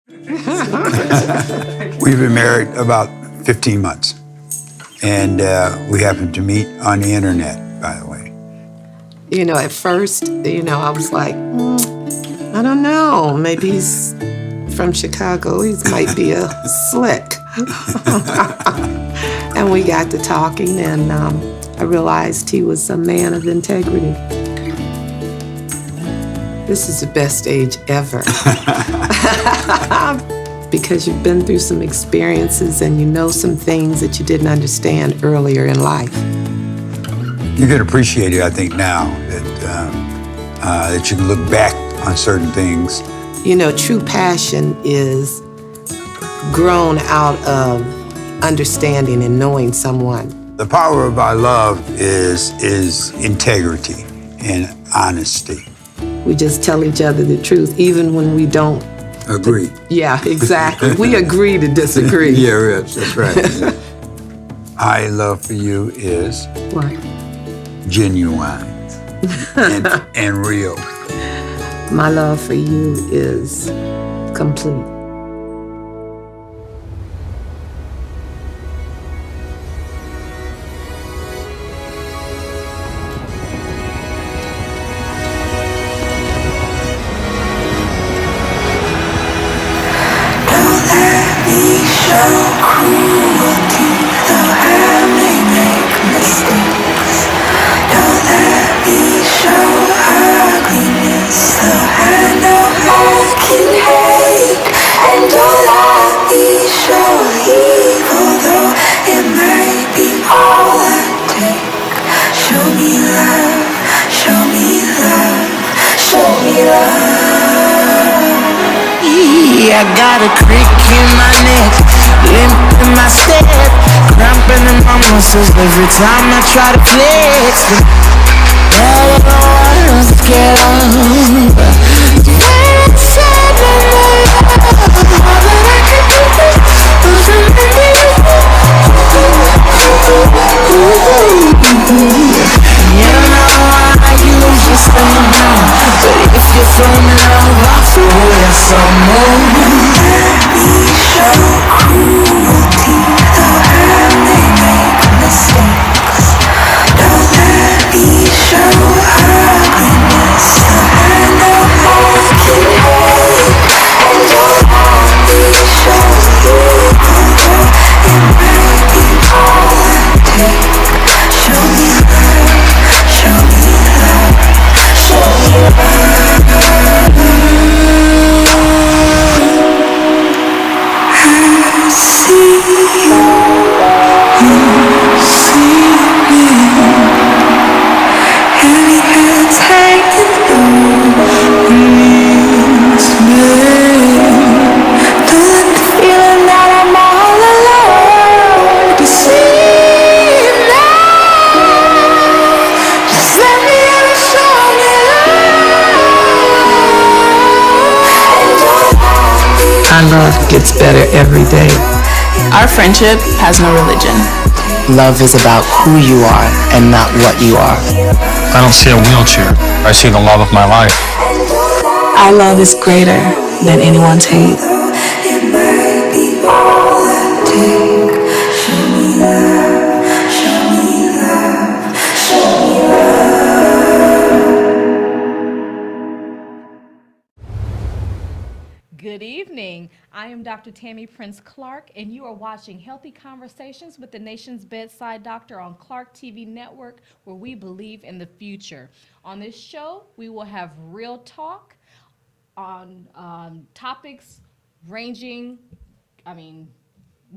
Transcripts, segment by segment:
We've been married about 15 months, and we happened to meet on the internet, by the way. At first, I was like, I don't know, maybe he's from Chicago. He might be a slick. And we got to talking, and I realized he was a man of integrity. This is the best age ever. Because you've been through some experiences and you know some things that you didn't understand earlier in life. You can appreciate it, I think, now that you can look back on certain things. True passion is grown out of understanding and knowing someone. The power of our love is integrity and honesty. We just tell each other the truth, even when we don't agree. Yeah, exactly. We agree to disagree. Yeah, that's right. My love for you is what? Genuine and real. My love for you is complete. I got a crick in my neck, limp in my step, cramping in my muscles every time I try to flex. All I want is to get on. You know I usually stay home, but if you throw me love, I'll throw you some more. Let me show cruelty, though I may make mistakes. Don't let me show ugliness, though I know I can hate. And don't let me show evil, though it might be all I take. Show me love, show me love, show me love. I see you, you see me. Heavy hands hanging over me. Don't let the feeling that I'm all alone deceive now. Just let me have a show me love. Our love gets better every day. Our friendship has no religion. Love is about who you are and not what you are. I don't see a wheelchair. I see the love of my life. Our love is greater than anyone's hate. It might be all I take. Show me love, show me love, show me love. Good evening. I am Dr. Tami Prince-Clark, and you are watching Healthy Conversations with the Nation's Bedside Doctor on Clark TV Network, where we believe in the future. On this show, we will have real talk on topics ranging,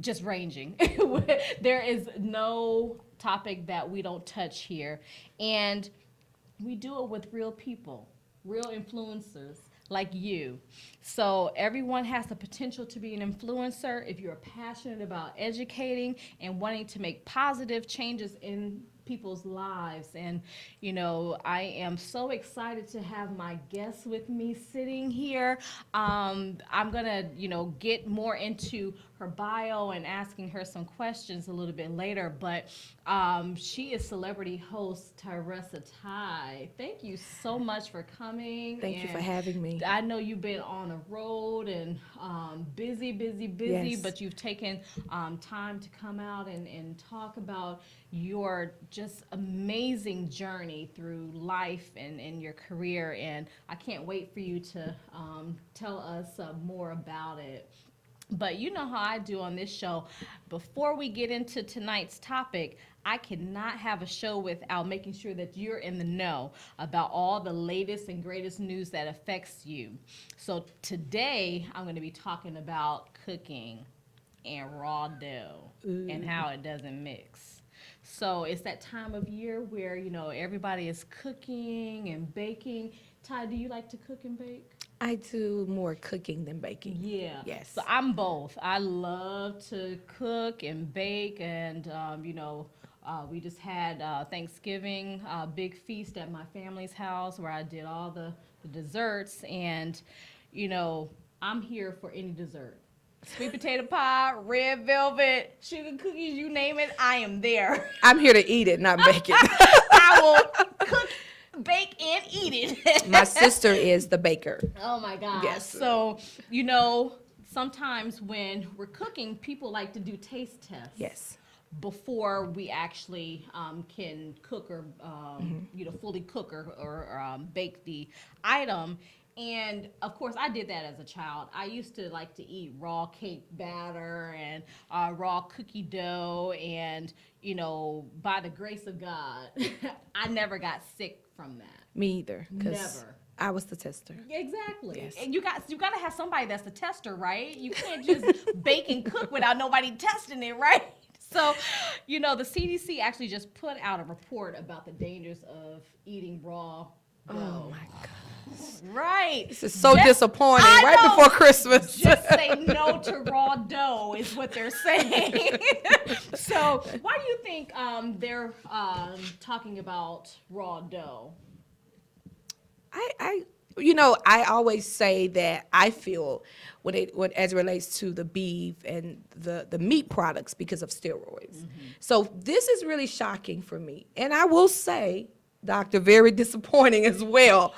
just ranging. There is no topic that we don't touch here. And we do it with real people, real influencers like you. So everyone has the potential to be an influencer if you're passionate about educating and wanting to make positive changes in people's lives. And, you know, I am so excited to have my guest with me sitting here. I'm going to, you know, get more into her bio and asking her some questions a little bit later. But she is celebrity host Teresa Ty. Thank you so much for coming. Thank you for And having me. I know you've been on a road and busy, Yes. but you've taken time to come out and talk about your just amazing journey through life and your career. And I can't wait for you to tell us more about it. But you know how I do on this show. Before we get into tonight's topic, I cannot have a show without making sure that you're in the know about all the latest and greatest news that affects you. So today, I'm going to be talking about cooking and raw dough and how it doesn't mix. So it's that time of year where, you know, everybody is cooking and baking. Ty, do you like to cook and bake? I do more cooking than baking. Yeah. Yes. So I'm both. I love to cook and bake, and you know, we just had Thanksgiving big feast at my family's house where I did all the desserts, and you know, I'm here for any dessert. Sweet potato pie, red velvet, sugar cookies, you name it, I am there. I'm here to eat it, not bake it. I will cook, bake, and eat it. My sister is the baker. Oh my gosh. Yes. So, you know, sometimes when we're cooking, people like to do taste tests. Yes. Before we actually can cook or, you know, fully cook or bake the item. And of course, I did that as a child. I used to like to eat raw cake batter and raw cookie dough. And, you know, by the grace of God, I never got sick from that. Me either. 'Cause Never. I was the tester. Exactly. Yes. And you got to have somebody that's the tester, right? You can't just bake and cook without nobody testing it, right? So, you know, the CDC actually just put out a report about the dangers of eating raw dough. Oh my God. Right. This is so disappointing. I Right know. before Christmas. Just say no to raw dough is what they're saying. So, why do you think they're talking about raw dough? I always say that I feel when as it relates to the beef and the meat products because of steroids. So this is really shocking for me. And I will say, Doctor, very disappointing as well.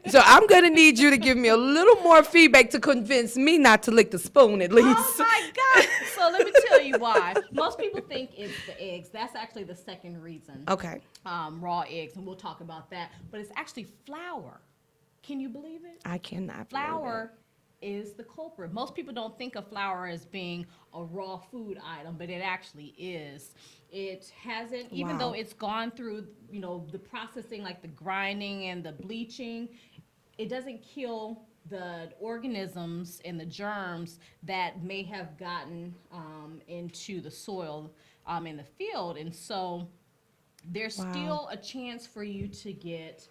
So I'm going to need you to give me a little more feedback to convince me not to lick the spoon at least. Oh my God. So let me tell you why. Most people think it's the eggs. That's actually the second reason. Okay. Raw eggs, and we'll talk about that. But it's actually flour. Can you believe it? I cannot believe Flour is the culprit. Most people don't think of flour as being a raw food item, but it actually is. It hasn't, even Wow. though it's gone through, you know, the processing, like the grinding and the bleaching, it doesn't kill the organisms and the germs that may have gotten into the soil in the field. And so there's Wow. still a chance for you to get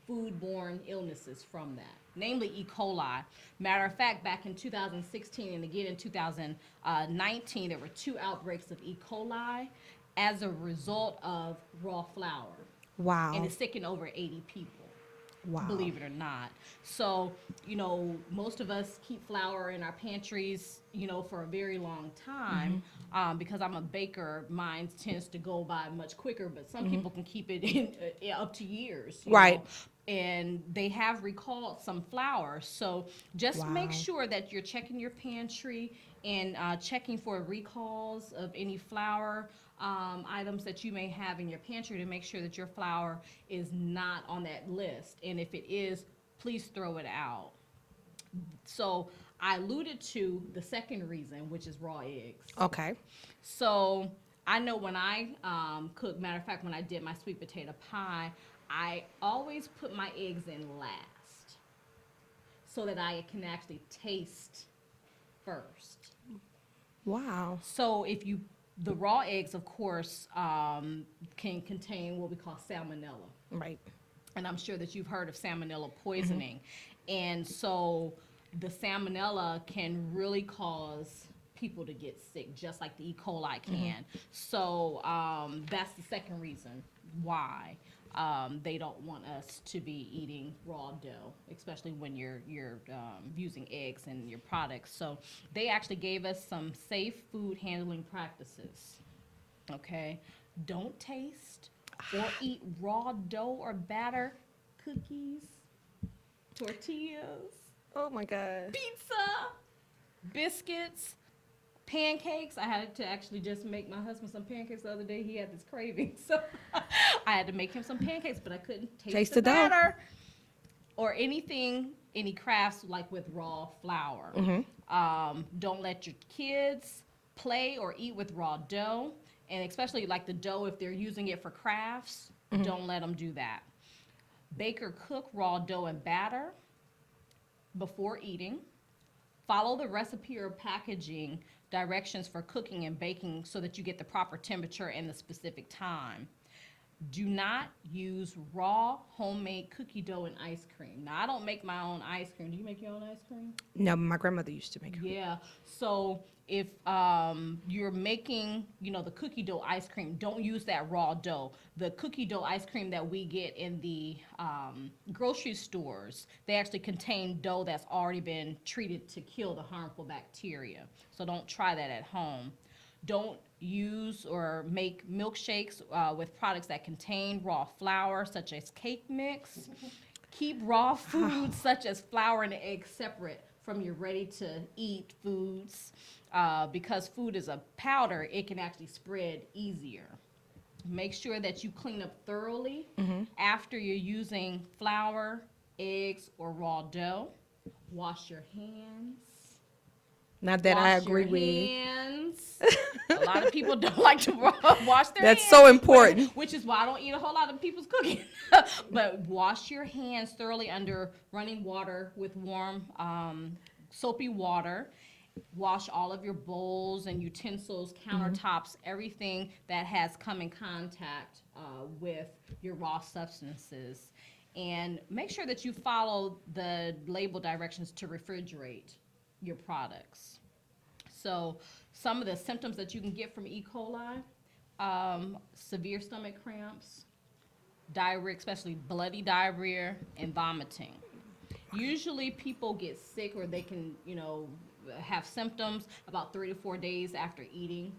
foodborne illnesses from that, namely E. coli. Matter of fact, back in 2016 and again in 2019, there were 2 outbreaks of E. coli as a result of raw flour. Wow. And it sickened over 80 people. Wow. Believe it or not. So, you know, most of us keep flour in our pantries, you know, for a very long time. Because I'm a baker, mine tends to go by much quicker, but some people can keep it in up to years. You Right. know? And they have recalled some flour. So just make Wow. sure that you're checking your pantry and checking for recalls of any flour items that you may have in your pantry to make sure that your flour is not on that list. And if it is, please throw it out. So I alluded to the second reason, which is raw eggs. Okay. So I know when I cook, matter of fact, when I did my sweet potato pie, I always put my eggs in last so that I can actually taste first. Wow. So the raw eggs, of course, can contain what we call salmonella. Right. And I'm sure that you've heard of salmonella poisoning. And so the salmonella can really cause people to get sick, just like the E. coli can. So that's the second reason why they don't want us to be eating raw dough, especially when you're using eggs in your products. So they actually gave us some safe food handling practices. Okay, don't taste or eat raw dough or batter, cookies, tortillas, Oh my God. pizza, biscuits, pancakes. I had to actually just make my husband some pancakes the other day. He had this craving, so I had to make him some pancakes, but I couldn't taste the the dough. batter or anything, any crafts like with raw flour. Don't let your kids play or eat with raw dough, and especially like the dough if they're using it for crafts. Don't let them do that. Bake or cook raw dough and batter before eating. Follow the recipe or packaging directions for cooking and baking so that you get the proper temperature and the specific time. Do not use raw homemade cookie dough and ice cream. Now, I don't make my own ice cream. Do you make your own ice cream? No, my grandmother used to make it. Yeah. So if you're making, the cookie dough ice cream, don't use that raw dough. The cookie dough ice cream that we get in the grocery stores, they actually contain dough that's already been treated to kill the harmful bacteria. So don't try that at home. Don't use or make milkshakes with products that contain raw flour, such as cake mix. Keep raw foods such as flour and eggs separate from your ready-to-eat foods. Because food is a powder, it can actually spread easier. Make sure that you clean up thoroughly after you're using flour, eggs, or raw dough. Wash your hands. Not that I Wash agree your with. hands. A lot of people don't like to wash their hands. That's so important. Which is why I don't eat a whole lot of people's cooking. But wash your hands thoroughly under running water with warm, soapy water. Wash all of your bowls and utensils, countertops, everything that has come in contact with your raw substances. And make sure that you follow the label directions to refrigerate your products. So some of the symptoms that you can get from E. coli, severe stomach cramps, diarrhea, especially bloody diarrhea, and vomiting. Usually people get sick or they can, have symptoms about 3 to 4 days after eating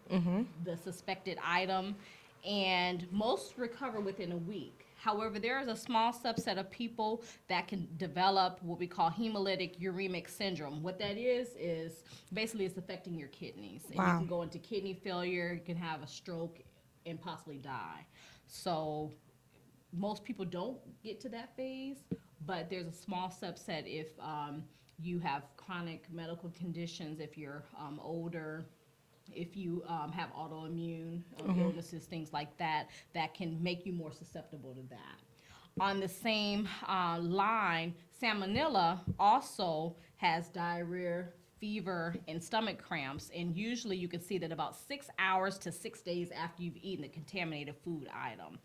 the suspected item, and most recover within a week. However, there is a small subset of people that can develop what we call hemolytic uremic syndrome. What that is basically it's affecting your kidneys. And Wow. you can go into kidney failure, you can have a stroke, and possibly die. So most people don't get to that phase, but there's a small subset if you have chronic medical conditions, if you're older, if you have autoimmune illnesses, things like that, that can make you more susceptible to that. On the same line, salmonella also has diarrhea, fever, and stomach cramps, and usually you can see that about 6 hours to 6 days after you've eaten a contaminated food item.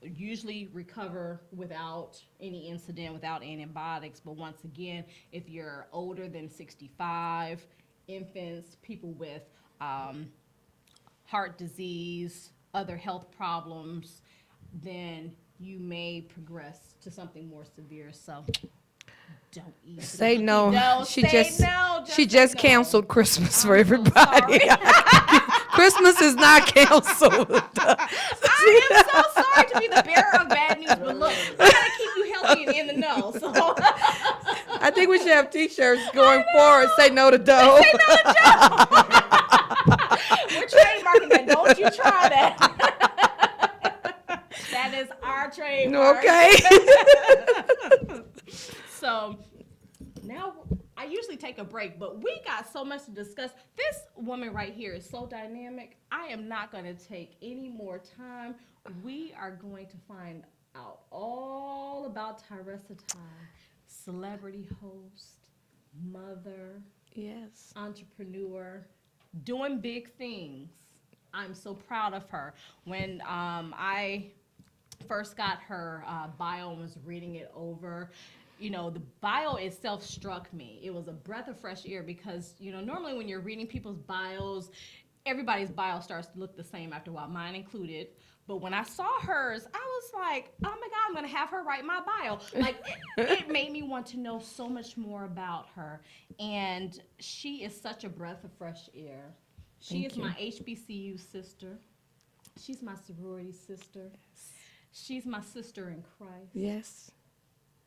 Usually recover without any incident, without antibiotics, but once again, if you're older than 65, infants, people with heart disease, other health problems, then you may progress to something more severe. So don't eat. Say no. No, She say just no, she say just no. canceled Christmas for I'm so everybody. sorry. Christmas is not canceled. I am so sorry to be the bearer of bad news, but look, I gotta keep you healthy and in the know. So I think we should have T-shirts going forward. Say no to dough. say no to Joe. We're trademarking that. Don't you try that. That is our trademark. Okay. So now I usually take a break, but we got so much to discuss. This woman right here is so dynamic. I am not going to take any more time. We are going to find out all about Tyressa Ty, celebrity host, mother, Yes. entrepreneur, doing big things. I'm so proud of her. When I first got her bio and was reading it over, the bio itself struck me. It was a breath of fresh air because, normally when you're reading people's bios, everybody's bio starts to look the same after a while, mine included. But when I saw hers, I was like, oh my God, I'm going to have her write my bio. Like, it made me want to know so much more about her. And she is such a breath of fresh air. She is my HBCU sister. She's my sorority sister. She's my sister in Christ. Yes.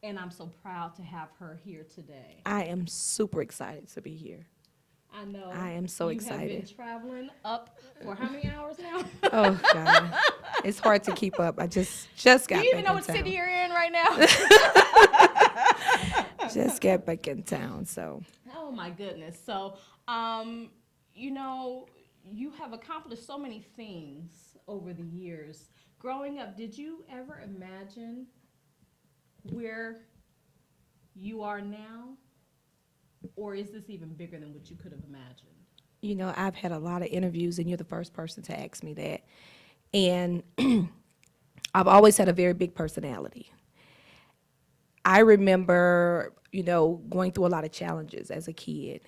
And I'm so proud to have her here today. I am super excited to be here. I know. I am so excited. You have been traveling up for how many hours now? Oh God, it's hard to keep up. I just got Do you even back know in what town. city you're in right now? Just got back in town, so. Oh my goodness. So, you know, you have accomplished so many things over the years. Growing up, did you ever imagine where you are now? Or is this even bigger than what you could have imagined? You know, I've had a lot of interviews, and you're the first person to ask me that. And I've always had a very big personality. I remember, you know, going through a lot of challenges as a kid.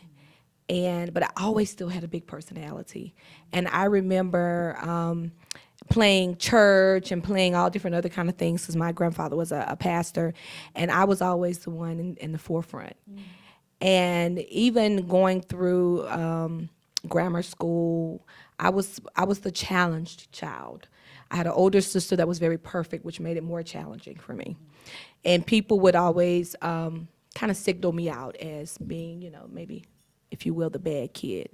But I always still had a big personality. And I remember playing church and playing all different other kind of things, because my grandfather was a pastor, and I was always the one in the forefront. And even going through grammar school, I was the challenged child. I had an older sister that was very perfect, which made it more challenging for me. And people would always kind of signal me out as being, you know, maybe, if you will, the bad kid.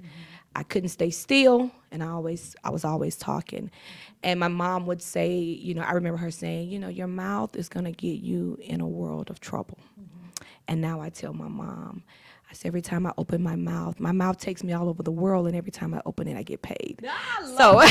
I couldn't stay still, and I was always talking. And my mom would say, you know, I remember her saying, you know, your mouth is gonna get you in a world of trouble. And now I tell my mom, I say, every time I open my mouth takes me all over the world, and every time I open it, I get paid. I love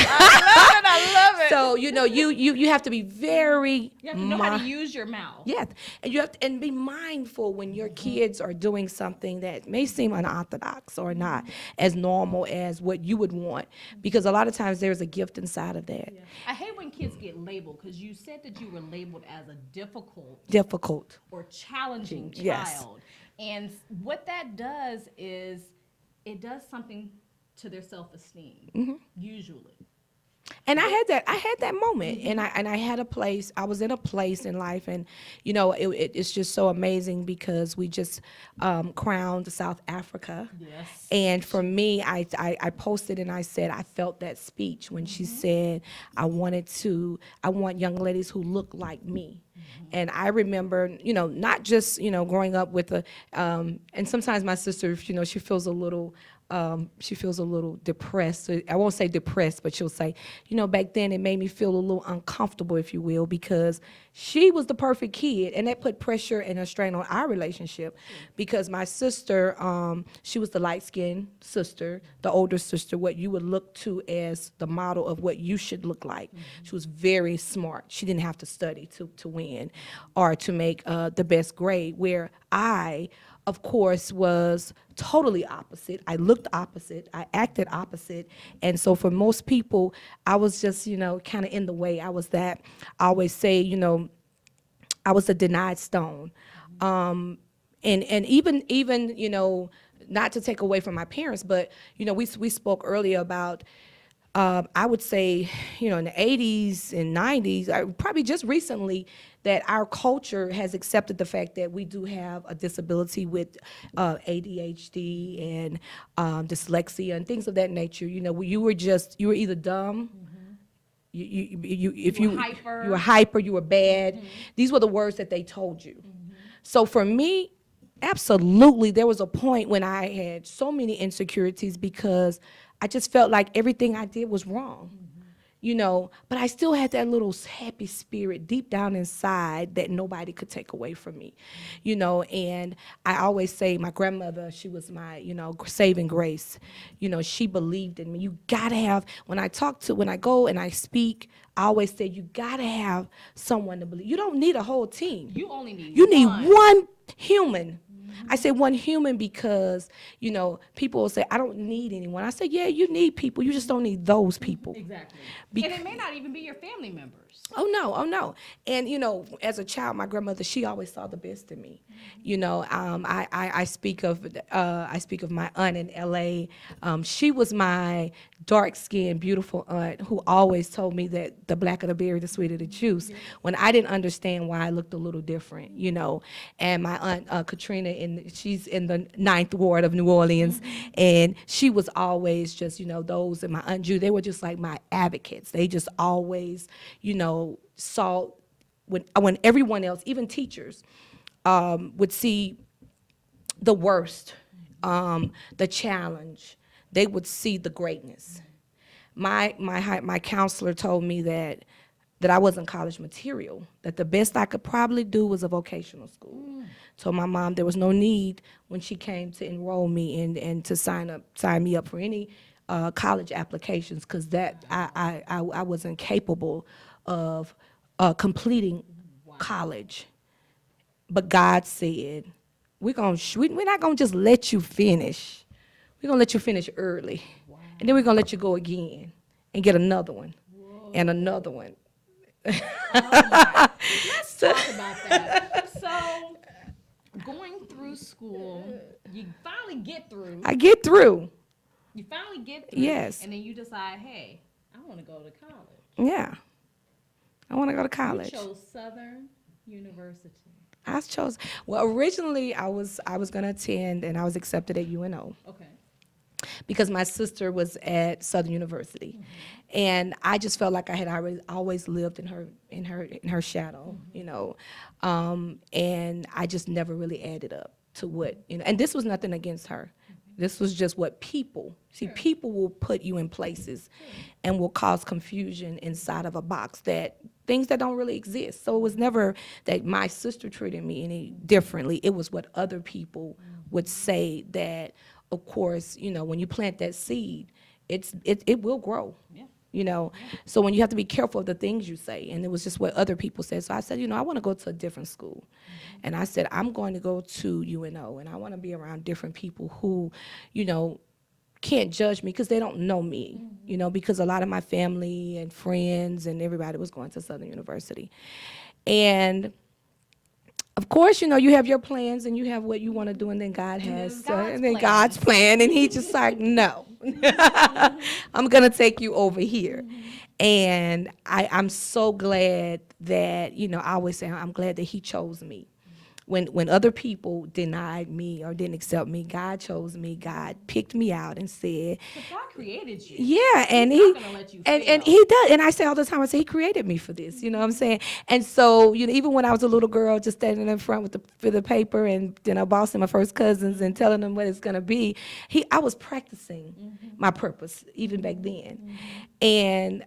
it. So, you know, you have to be very. You have to know how to use your mouth. Yeah, and you have to, and be mindful when your kids are doing something that may seem unorthodox or not as normal as what you would want, because a lot of times there's a gift inside of that. Yeah. I hate when kids get labeled, because you said that you were labeled as a Difficult. or challenging child. Yes. And what that does is it does something to their self-esteem, usually. And I had that moment, and I had a place. I was in a place in life, and you know, it's just so amazing, because we just crowned South Africa. Yes. And for me, I posted and I said I felt that speech when she said I want young ladies who look like me. And I remember, you know, not just, you know, growing up with and sometimes my sister, you know, she feels a little depressed. I won't say depressed, but she'll say, you know, back then it made me feel a little uncomfortable, if you will, because she was the perfect kid, and that put pressure and a strain on our relationship, because my sister, she was the light-skinned sister, the older sister, what you would look to as the model of what you should look like. She was very smart. She didn't have to study to win or to make the best grade, where I, of course, was totally opposite. I looked opposite. I acted opposite. And so for most people, I was just, you know, kind of in the way. I was that, I always say, you know, I was a denied stone. And even, you know, not to take away from my parents, but, you know, we spoke earlier about, I would say, you know, in the 80s and 90s, probably just recently, that our culture has accepted the fact that we do have a disability with ADHD and dyslexia and things of that nature. You know, you were either dumb, you were hyper, you were bad. These were the words that they told you. So for me, absolutely, there was a point when I had so many insecurities, because I just felt like everything I did was wrong, you know, but I still had that little happy spirit deep down inside that nobody could take away from me, you know. And I always say my grandmother, she was my, you know, saving grace. You know, she believed in me. You gotta have, when I go and I speak, I always say you gotta have someone to believe. You don't need a whole team. You only need You need one human I say one human because, you know, people will say, I don't need anyone. I say, yeah, you need people. You just don't need those people. Exactly. Bec- and it may not even be your family members. Oh no, oh no. And you know, as a child, my grandmother, she always saw the best in me. You know, I speak of my aunt in LA. She was my dark-skinned, beautiful aunt who always told me that the blacker the berry, the sweeter the juice. When I didn't understand why I looked a little different, you know. And my aunt Katrina, she's in the 9th Ward of New Orleans, and she was always just, you know, those and my aunt Ju, they were just like my advocates. They just always, you know, saw when everyone else, even teachers, would see the worst, the challenge, they would see the greatness. My counselor told me that I wasn't college material, that the best I could probably do was a vocational school. Told my mom there was no need when she came to enroll me and to sign me up for any college applications, because that I wasn't capable of completing college. But God said, we're not gonna just let you finish. We're gonna let you finish early, and then we're gonna let you go again and get another one, and another one. Let's talk about that. So, going through school, you finally get through. I get through. You finally get through. Yes. And then you decide, hey, I want to go to college. Yeah, I want to go to college. You chose Southern University. I chose. Well, originally I was gonna attend, and I was accepted at UNO. Okay. Because my sister was at Southern University, and I just felt like I had always lived in her shadow, you know, and I just never really added up to what, you know. And this was nothing against her. This was just what people see. People will put you in places, and will cause confusion inside of a box, that things that don't really exist. So it was never that my sister treated me any differently. It was what other people would say that. Of course, you know, when you plant that seed, it will grow. Yeah. You know, so when you have to be careful of the things you say, and it was just what other people said. So I said, you know, I want to go to a different school, and I said I'm going to go to UNO, and I want to be around different people who, you know, can't judge me because they don't know me. You know, because a lot of my family and friends and everybody was going to Southern University, and of course, you know, you have your plans and you have what you want to do, and then God has, and then God's plan, and He just like, no, I'm gonna take you over here, and I'm so glad that, you know, I always say I'm glad that He chose me. When other people denied me or didn't accept me, God chose me. God picked me out and said, But God created you. yeah, and He's not gonna let you and fail. He does. And I say all the time, I say He created me for this. You know what I'm saying? And so, you know, even when I was a little girl, just standing in front with the paper, and then I bossing my first cousins and telling them what it's gonna be, I was practicing my purpose even back then. And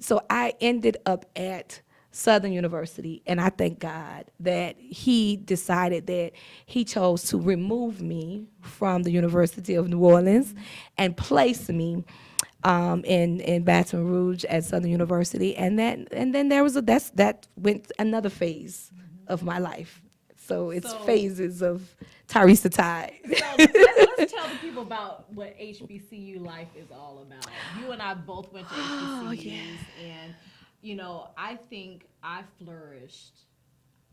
so I ended up at Southern University, and I thank God that He decided that He chose to remove me from the University of New Orleans and place me in Baton Rouge at Southern University, and then there was that went another phase of my life. So it's phases of Tyresa Tide. So let's tell the people about what HBCU life is all about. You and I both went to HBCUs, and you know, I think I flourished.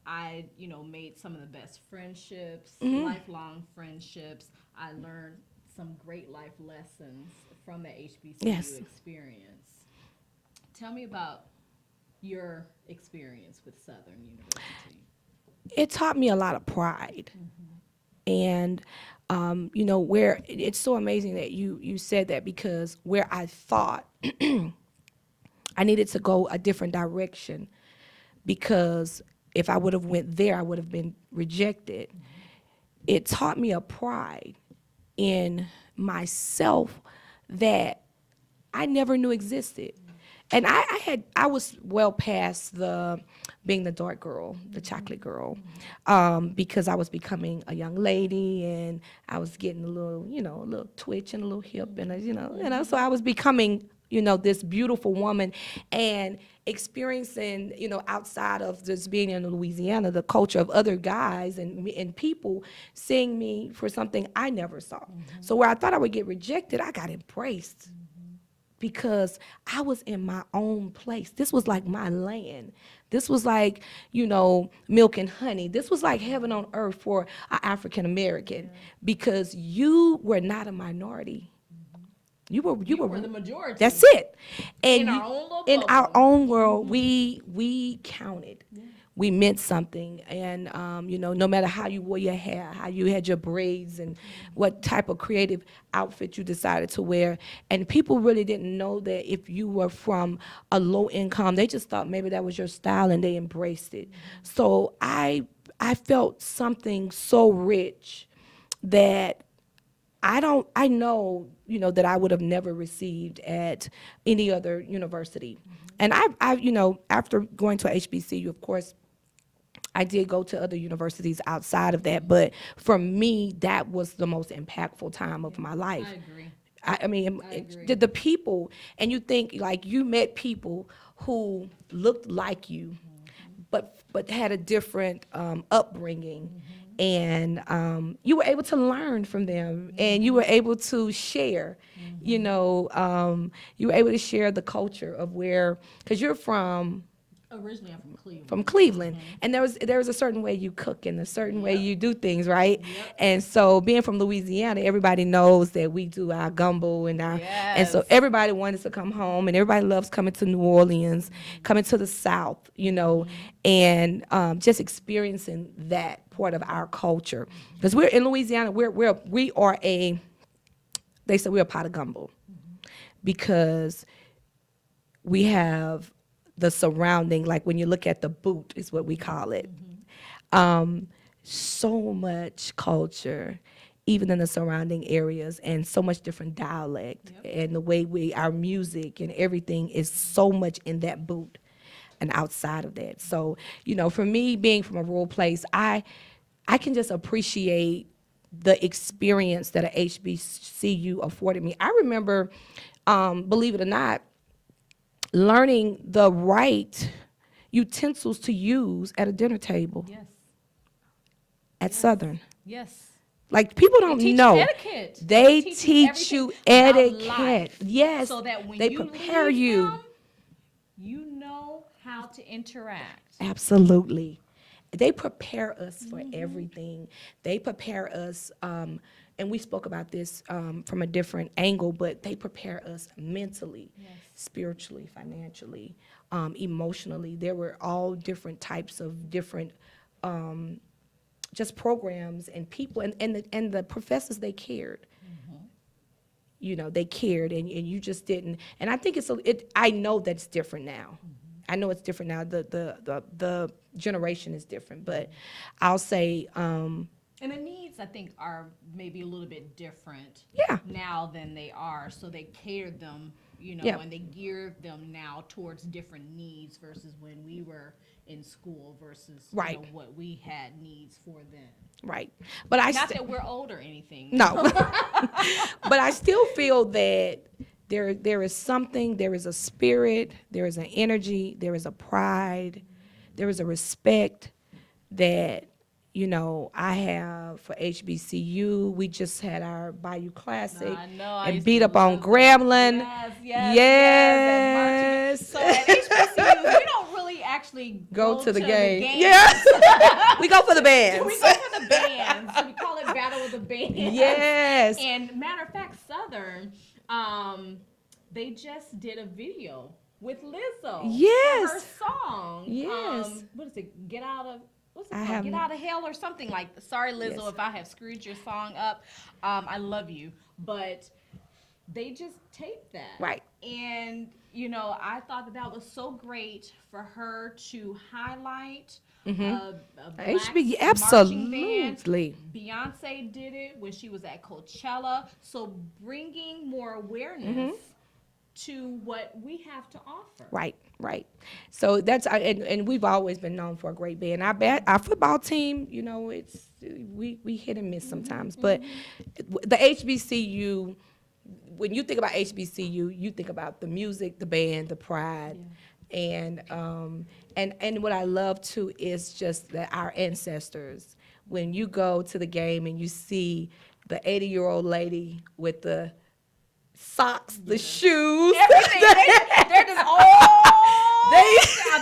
I, you know, made some of the best friendships, lifelong friendships. I learned some great life lessons from the HBCU experience. Tell me about your experience with Southern University. It taught me a lot of pride. And, you know, where it's so amazing that you said that, because where I thought I needed to go a different direction, because if I would have went there, I would have been rejected. It taught me a pride in myself that I never knew existed. And I was well past being the dark girl, the chocolate girl, because I was becoming a young lady, and I was getting a little twitch and a little hip, and so I was becoming, this beautiful woman, and experiencing, outside of just being in Louisiana, the culture of other guys and people seeing me for something I never saw. So where I thought I would get rejected, I got embraced because I was in my own place. This was like my land. This was like, milk and honey. This was like heaven on earth for an African American because you were not a minority. You were the majority. That's it. And In our own little in our bubble. own world, we counted. We meant something, and no matter how you wore your hair, how you had your braids, and what type of creative outfit you decided to wear, and people really didn't know that if you were from a low income, they just thought maybe that was your style, and they embraced it. So I felt something so rich that I know, that I would have never received at any other university. And after going to HBCU, of course, I did go to other universities outside of that, but for me, that was the most impactful time of my life. I agree. I mean, the people, and you think like you met people who looked like you, but had a different upbringing, and you were able to learn from them, and you were able to share. You were able to share the culture of where, because you're Originally, I'm from Cleveland. from Cleveland, and there was a certain way you cook and a certain way you do things, right? And so being from Louisiana, everybody knows that we do our gumbo and so everybody wanted to come home, and everybody loves coming to New Orleans, coming to the South, and just experiencing that part of our culture. Because we're in Louisiana, they say we're a pot of gumbo, because we have the surrounding, like when you look at the boot is what we call it. So much culture, even in the surrounding areas, and so much different dialect, and the way our music and everything is so much in that boot and outside of that. So, for me, being from a rural place, I can just appreciate the experience that a HBCU afforded me. I remember, believe it or not, learning the right utensils to use at a dinner table Yes. at Southern. Yes. Like, people don't Teach know. you etiquette. They teach you everything about etiquette. life, Yes. So that when they you prepare leave you. them, you know how to interact. Absolutely. They prepare us for everything. They prepare us, and we spoke about this from a different angle, but they prepare us mentally, spiritually, financially, emotionally. There were all different types of different just programs and people, and the professors, they cared. They cared, and you just didn't. And I think I know that it's different now. I know it's different now. The generation is different, but I'll say. And the needs, I think, are maybe a little bit different now than they are. So they catered them, and they geared them now towards different needs versus when we were in school versus what we had needs for then. Right. But Not that we're old or anything. No. But I still feel that there is something, there is a spirit, there is an energy, there is a pride, there is a respect that, I have for HBCU. We just had our Bayou Classic I know, I and used beat to up on love Grambling. Yes. So at HBCUs, we don't really actually Go to the game. games. Yes. We go for the bands. We go for the bands. We call it Battle of the Bands. Yes. And matter of fact, Southern, they just did a video with Lizzo. Yes. For her song. Yes. What is it? Get out of hell or something like that. Sorry, Lizzo, Yes. if I have screwed your song up. I love you. But they just taped that. Right. And, I thought that was so great for her to highlight a black HB, marching band. absolutely. Beyonce did it when she was at Coachella. So bringing more awareness to what we have to offer. Right. So that's and we've always been known for a great band. Our football team, it's we hit and miss sometimes, but the HBCU when you think about HBCU, you think about the music, the band, the pride, and what I love too is just that our ancestors. When you go to the game and you see the 80-year-old lady with the socks, the shoes, Everything. They're just all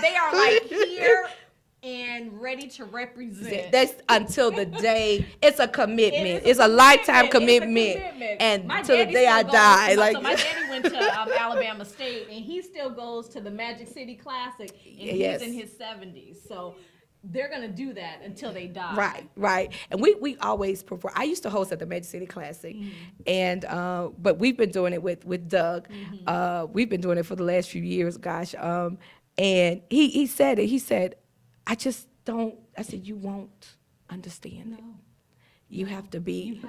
they are like here and ready to represent. That's until the day. It's a commitment. It is It's a lifetime It's a commitment. commitment. And My till the daddy day I still goes die. to- Like so my daddy went to Alabama State, and he still goes to the Magic City Classic, and Yes. he's in his 70s. So they're gonna do that until they die. Right. And we always perform. I used to host at the Magic City Classic, and but we've been doing it with Doug. We've been doing it for the last few years, gosh. And he said it. He said, I just don't. I said, you won't understand it. You have to be,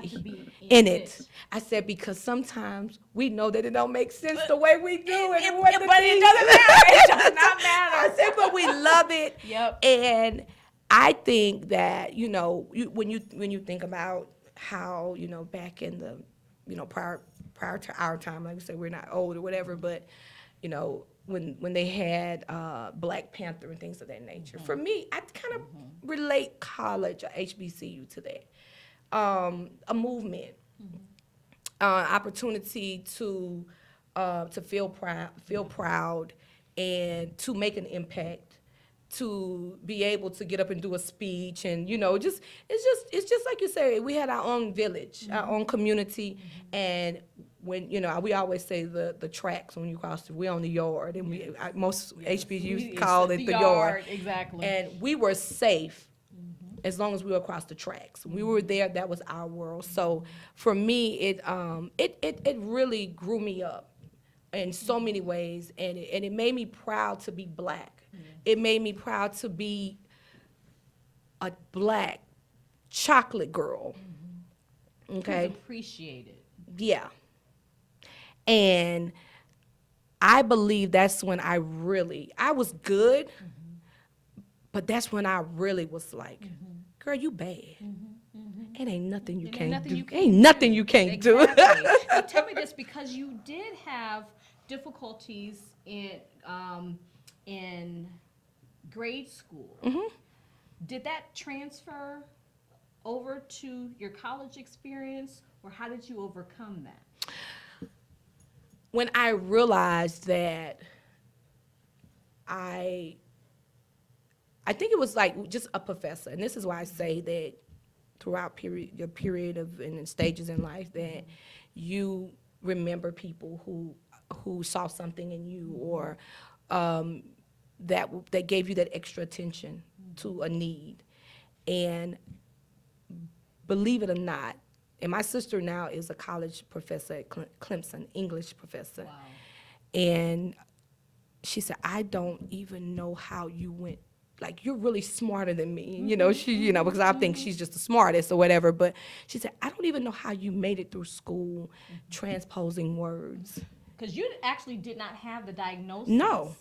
in it. I said, because sometimes we know that it don't make sense the way we do it. But it doesn't matter. It does not matter. I said, but we love it. Yep. And I think that, when you think about how, back in the, prior to our time, like we said, we're not old or whatever, but, when they had Black Panther and things of that nature. For me, I kind of relate college or HBCU to that. A movement, opportunity to feel proud, and to make an impact, to be able to get up and do a speech, and it's just like you say. We had our own village, our own community, and when we always say the tracks when you cross we on the yard, and most HBCUs call it the yard. Exactly. And we were safe as long as we were across the tracks. We were there, that was our world. So for me, it really grew me up in so many ways, and it made me proud to be Black. It made me proud to be a Black chocolate girl. Okay? Appreciated. Yeah. And I believe that's when I was good, but that's when I really was like, girl, you bad. It ain't nothing you can't do. Ain't nothing you can't do. Exactly. Now, tell me this, because you did have difficulties in grade school. Did that transfer over to your college experience, or how did you overcome that? When I realized that I think it was like just a professor, and this is why I say that throughout your period of and stages in life that you remember people who saw something in you, or that gave you that extra attention to a need. And believe it or not, and my sister now is a college professor at Clemson, English professor. Wow. And she said, I don't even know how you went, like, you're really smarter than me. Because I think she's just the smartest or whatever. But she said, I don't even know how you made it through school transposing words. Because you actually did not have the diagnosis No.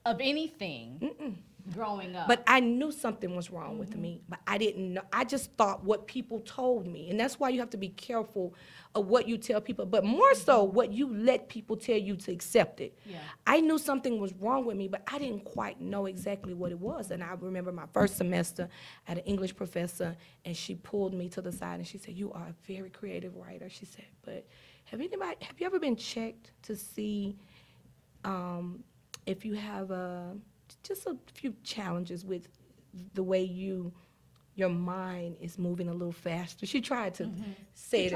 of anything growing up. But I knew something was wrong with me, but I didn't know. I just thought what people told me. And that's why you have to be careful of what you tell people, but more so what you let people tell you to accept it. Yeah. I knew something was wrong with me, but I didn't quite know exactly what it was. And I remember my first semester, I had an English professor, and she pulled me to the side and she said, you are a very creative writer. She said, but have you ever been checked to see if you have just a few challenges with the way your mind is moving a little faster? She tried to say it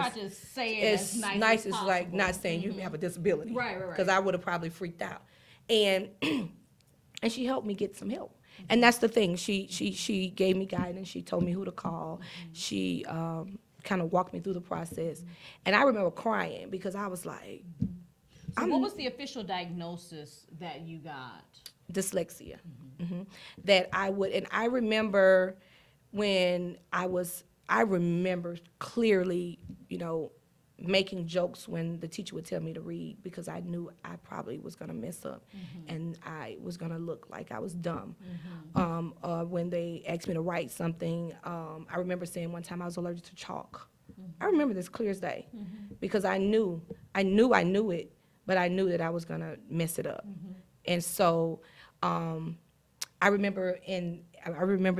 as nice as like not saying you have a disability. Right. Because I would have probably freaked out. And and she helped me get some help. And that's the thing. She gave me guidance. She told me who to call. She kind of walked me through the process. And I remember crying because I was like, So what was the official diagnosis that you got? Dyslexia. That and I remember when I remember clearly, making jokes when the teacher would tell me to read, because I knew I probably was gonna mess up and I was gonna look like I was dumb. When they asked me to write something, I remember saying one time I was allergic to chalk. I remember this clear as day because I knew I knew it, but I knew that I was gonna mess it up. And so I remember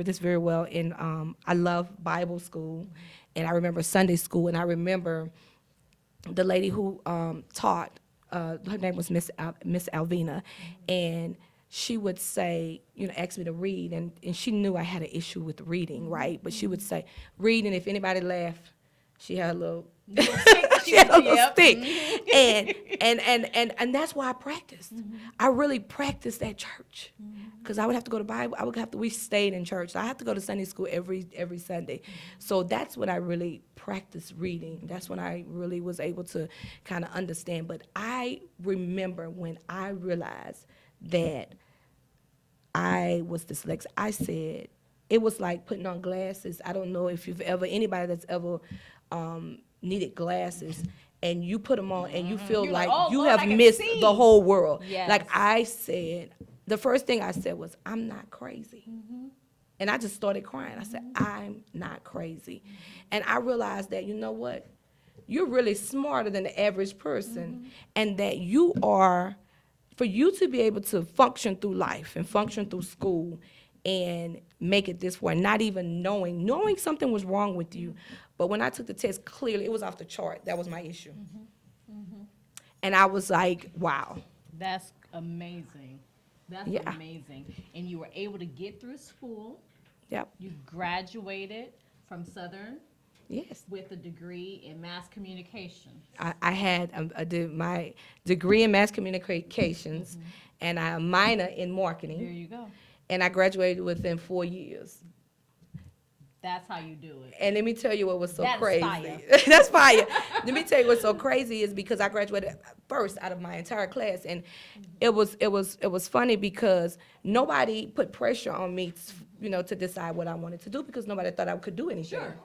this very well I love Bible school, and I remember Sunday school, and I remember the lady who taught, her name was Miss Alvina, and she would say, ask me to read, and she knew I had an issue with reading, right? But she would say, read, and if anybody laughed, she had a little, she had a little stick, and that's why I practiced. I really practiced at church, because I would have to go to Bible. We stayed in church, so I had to go to Sunday school every Sunday. So that's when I really practiced reading. That's when I really was able to kind of understand. But I remember when I realized that I was dyslexic, I said, it was like putting on glasses. I don't know if anybody that's ever needed glasses, and you put them on and you feel You're like like, "Oh, you Lord, have I can missed see." the whole world. Yes. Like I said, the first thing I said was, I'm not crazy. And I just started crying. I said, I'm not crazy. And I realized that, you know what? You're really smarter than the average person, and that for you to be able to function through life and function through school and make it this way, not even knowing something was wrong with you. But when I took the test, clearly it was off the chart. That was my issue. And I was like, wow. That's amazing. That's Yeah. amazing. And you were able to get through school. Yep. You graduated from Southern Yes. with a degree in mass communication. I had my degree in mass communications, and a minor in marketing. There you go. And I graduated within 4 years. That's how you do it. And let me tell you what was so That's crazy. fire. That's fire. Let me tell you what's so crazy is because I graduated first out of my entire class, and it was funny because nobody put pressure on me, to decide what I wanted to do, because nobody thought I could do anything. Sure.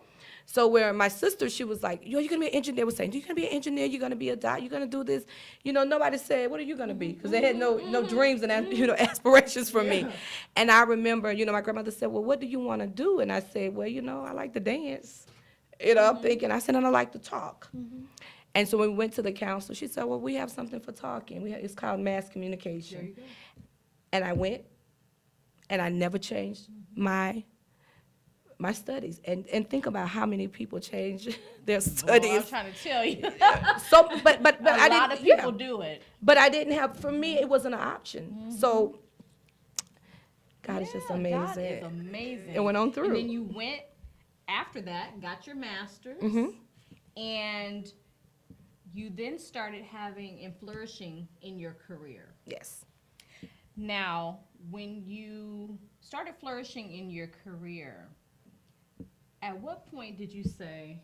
So where my sister, she was like, "Yo, you're gonna be an engineer." They were saying, "You're gonna be an engineer. You're gonna be a doc. You're gonna do this." Nobody said, "What are you gonna be?" Because they had no dreams and aspirations for me. And I remember, my grandmother said, "Well, what do you want to do?" And I said, "Well, I like to dance." I'm thinking. I said, "And I like to talk." And so when we went to the council, she said, "Well, we have something for talking. It's called mass communication." There you go. And I went, and I never changed my studies. And think about how many people change their studies. Well, I'm trying to tell you. So, but A I didn't. lot of people do it. But I didn't have. For me, it wasn't an option. So, God is just amazing. God is amazing. It went on through. And then you went after that, got your master's, and you then started having and flourishing in your career. Yes. Now, when you started flourishing in your career, at what point did you say,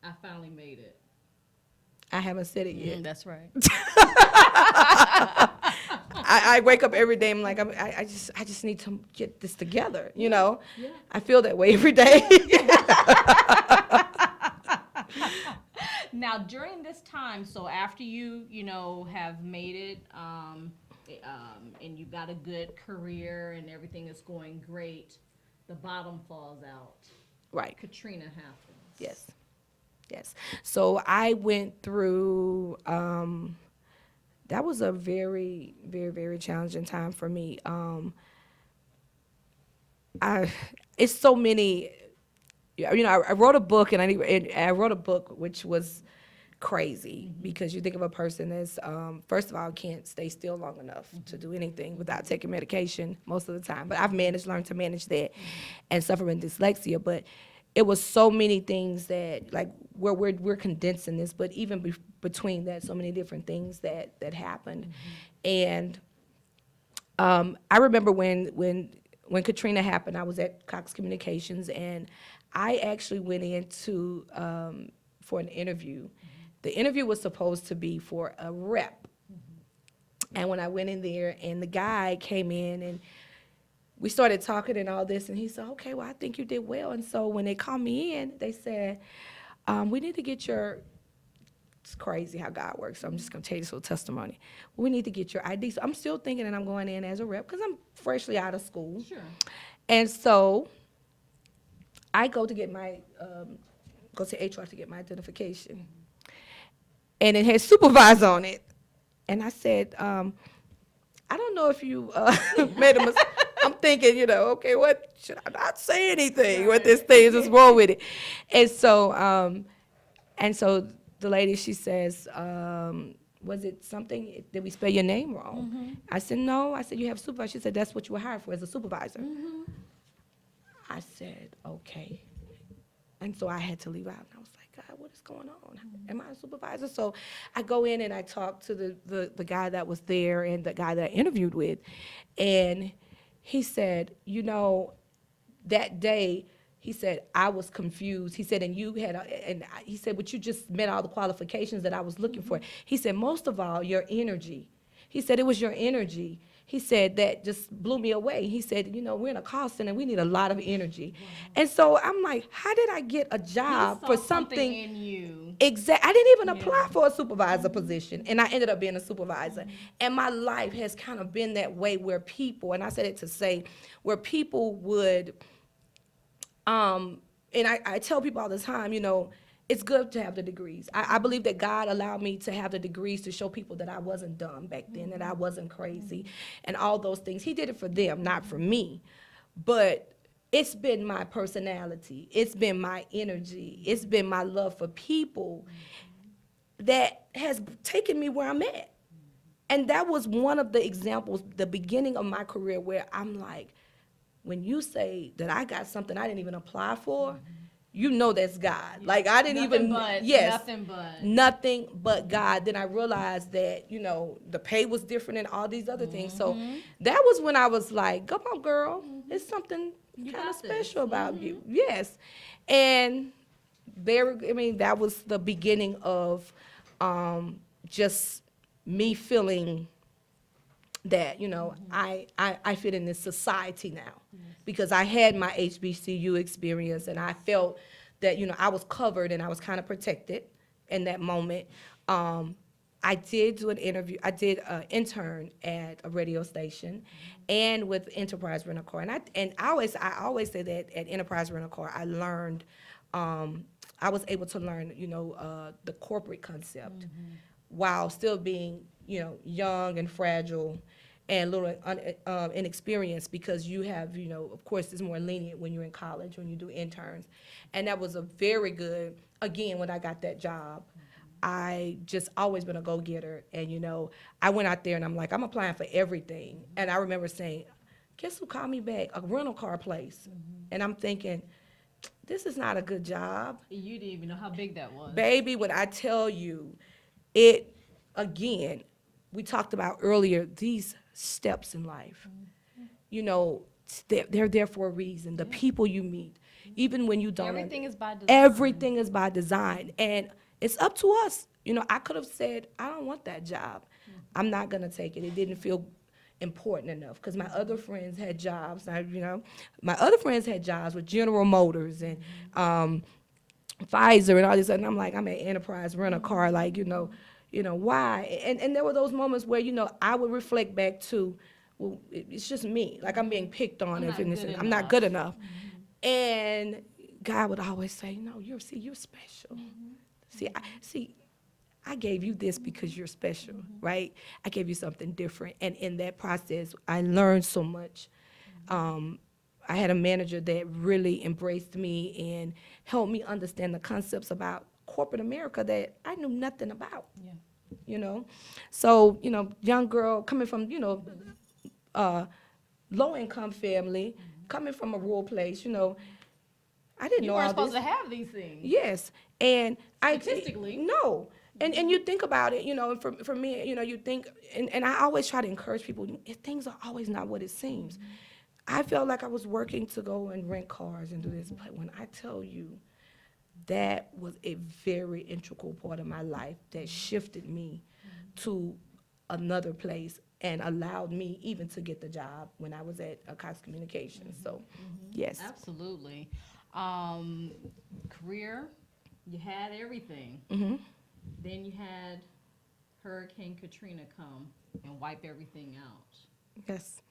I finally made it? I haven't said it yet. That's right. I wake up every day. I'm like, I just need to get this together. Yeah. I feel that way every day. Now, during this time, so after you have made it, and you got a good career and everything is going great, the bottom falls out. Right. Katrina happens. Yes. So I went through. That was a very, very, very challenging time for me. It's so many. I wrote a book, and I wrote a book which was crazy, because you think of a person that's first of all can't stay still long enough to do anything without taking medication most of the time. But I've learned to manage that, and suffer from dyslexia. But it was so many things that, like, where we're condensing this, but even between that, so many different things that happened. And I remember when Katrina happened, I was at Cox Communications, and I actually went into for an interview. The interview was supposed to be for a rep. And when I went in there, and the guy came in, and we started talking and all this, and he said, "Okay, well, I think you did well." And so when they called me in, they said, "We need to get your," it's crazy how God works, so I'm just gonna tell you this little testimony. "We need to get your ID." So I'm still thinking that I'm going in as a rep, because I'm freshly out of school. Sure. And so I go to get my, go to HR to get my identification. and it had supervisor on it. And I said, I don't know if you made a mistake. I'm thinking, okay, what should I not say anything? What this thing is just wrong with it? And so the lady, she says, was it something, did we spell your name wrong? I said, no. I said, you have a supervisor. She said, that's what you were hired for, as a supervisor. I said, okay. And so I had to leave out. And I was like, God, what is going on? Am I a supervisor? So I go in and I talk to the guy that was there and the guy that I interviewed with. And he said, that day, he said, I was confused. He said, and you had, he said, but you just met all the qualifications that I was looking for. He said, most of all, your energy. He said, it was your energy. He said, that just blew me away. He said, we're in a call center and we need a lot of energy. And so I'm like, how did I get a job for something in you? Exact. I didn't even apply for a supervisor position, and I ended up being a supervisor. And my life has kind of been that way where people, and I said it to say, where people would, and I tell people all the time, it's good to have the degrees. I believe that God allowed me to have the degrees to show people that I wasn't dumb back then, that I wasn't crazy, and all those things. He did it for them, not for me. But it's been my personality. It's been my energy. It's been my love for people that has taken me where I'm at. And that was one of the examples, the beginning of my career, where I'm like, when you say that I got something I didn't even apply for, that's God. Like I didn't nothing but God. Then I realized that, the pay was different and all these other things. So that was when I was like, come on, girl, it's something kind of special about you. Yes. And that was the beginning of just me feeling that, I fit in this society now because I had my HBCU experience and I felt that, I was covered and I was kind of protected in that moment. I did do an interview. I did an intern at a radio station and with Enterprise Rent a Car. And I always say that at Enterprise Rent a Car, I learned, I was able to learn, the corporate concept while still being, young and fragile and a little inexperienced because you have, of course, it's more lenient when you're in college, when you do interns. And that was a very good, again, when I got that job, I just always been a go-getter. And, I went out there and I'm like, I'm applying for everything. And I remember saying, guess who called me back? A rental car place. And I'm thinking, this is not a good job. You didn't even know how big that was. Baby, when I tell you, again, we talked about earlier, these steps in life, they're there for a reason. The people you meet, even when you don't. Everything is by design. Everything is by design. And it's up to us. I could have said, I don't want that job. I'm not going to take it. It didn't feel important enough because my other friends had jobs. My other friends had jobs with General Motors and Pfizer and all this. And I'm like, I'm at Enterprise Rent a Car, like, why? And there were those moments where, I would reflect back to, well, it's just me. Like I'm being picked on. I'm not good enough. And God would always say, no, you're special. I gave you this because you're special, right? I gave you something different. And in that process, I learned so much. I had a manager that really embraced me and helped me understand the concepts about corporate America that I knew nothing about. So, young girl coming from, low-income family, coming from a rural place, I didn't know all this. You weren't supposed to have these things. Yes. And Statistically. No. And you think about it, and for me, you think, and I always try to encourage people, things are always not what it seems. I felt like I was working to go and rent cars and do this, but when I tell you, that was a very integral part of my life that shifted me to another place and allowed me even to get the job when I was at Cox Communications. So, yes. Absolutely. Career, you had everything. Then you had Hurricane Katrina come and wipe everything out. Yes.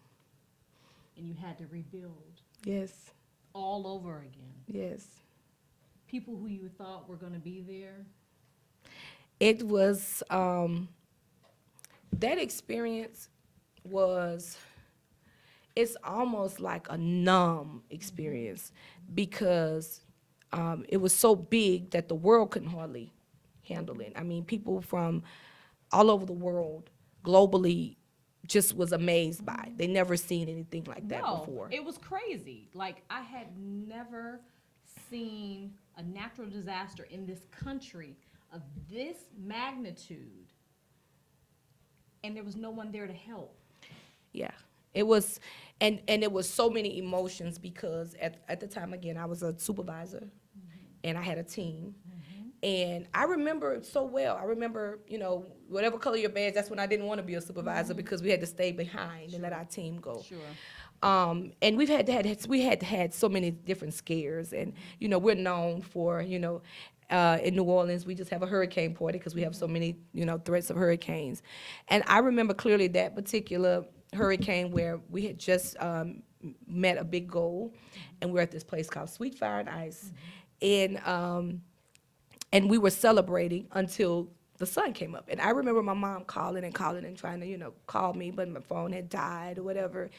And you had to rebuild. Yes. All over again. Yes. People who you thought were going to be there. It was that experience was it's almost like a numb experience because it was so big that the world couldn't hardly handle it. I mean, people from all over the world, globally, just was amazed by it. They never seen anything like that No, before. it was crazy. Like, I had never seen a natural disaster in this country of this magnitude, and there was no one there to help. Yeah, it was, and it was so many emotions because at the time, again, I was a supervisor, and I had a team. And I remember it so well. I remember, whatever color your badge, that's when I didn't want to be a supervisor because we had to stay behind and let our team go. Sure. And we had so many different scares, and we're known for in New Orleans we just have a hurricane party because we have so many threats of hurricanes, and I remember clearly that particular hurricane where we had just met a big goal, and we're at this place called Sweet Fire and Ice, and we were celebrating until the sun came up. And I remember my mom calling and trying to, call me, but my phone had died or whatever.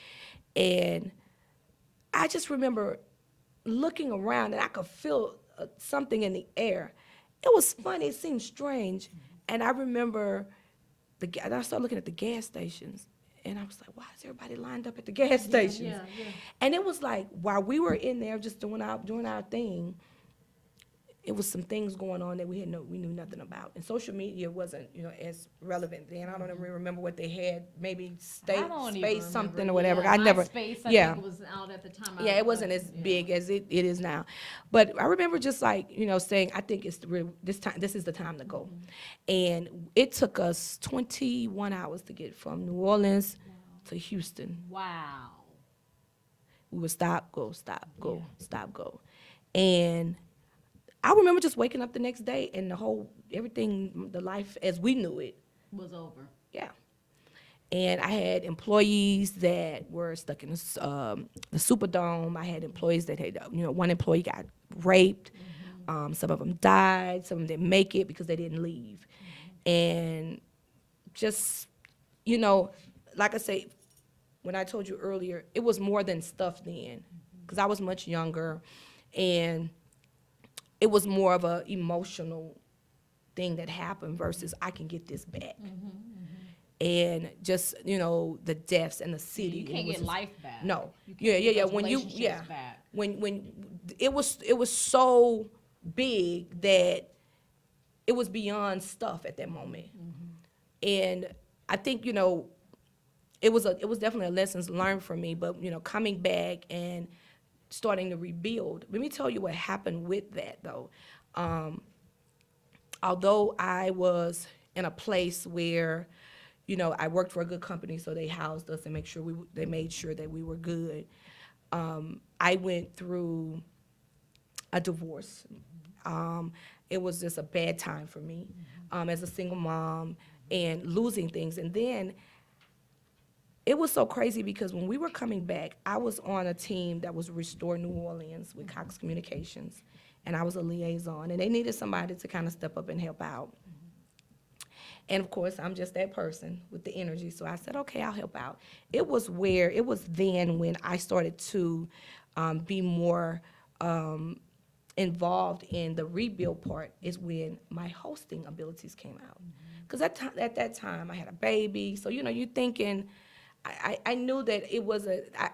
And I just remember looking around and I could feel something in the air. It was funny, it seemed strange. And I remember and I started looking at the gas stations. And I was like, why is everybody lined up at the gas stations? Yeah. And it was like, while we were in there just doing our thing, it was some things going on that we knew nothing about, and social media wasn't as relevant then. I don't even remember what they had, maybe I don't even space something remember. or whatever. Yeah, I never, MySpace, yeah, I think was out at the time. yeah, it wasn't as big as it is now, but I remember just like saying, I think it's this time. This is the time to go, and it took us 21 hours to get from New Orleans to Houston. Wow. We would stop, go, stop, go, and I remember just waking up the next day and the life as we knew it Was over. Yeah. And I had employees that were stuck in the Superdome. I had employees that had, one employee got raped. Some of them died. Some of them didn't make it because they didn't leave. And just, like I say, when I told you earlier, it was more than stuff then because I was much younger, and it was more of an emotional thing that happened versus I can get this back. And just, the deaths and the city. You can't get life back. No. You can't get those When relationships back. when it was so big that it was beyond stuff at that moment. And I think, it was definitely a lessons learned for me, but coming back and starting to rebuild. Let me tell you what happened with that, though. Although I was in a place where, I worked for a good company, so they housed us and they made sure that we were good. I went through a divorce. It was just a bad time for me as a single mom and losing things. And then it was so crazy because when we were coming back, I was on a team that was Restore New Orleans with Cox Communications, and I was a liaison, and they needed somebody to kind of step up and help out. And of course, I'm just that person with the energy, so I said, okay, I'll help out. It was then when I started to be more involved in the rebuild part, is when my hosting abilities came out. Because at that time, I had a baby, so you're thinking, I knew that it was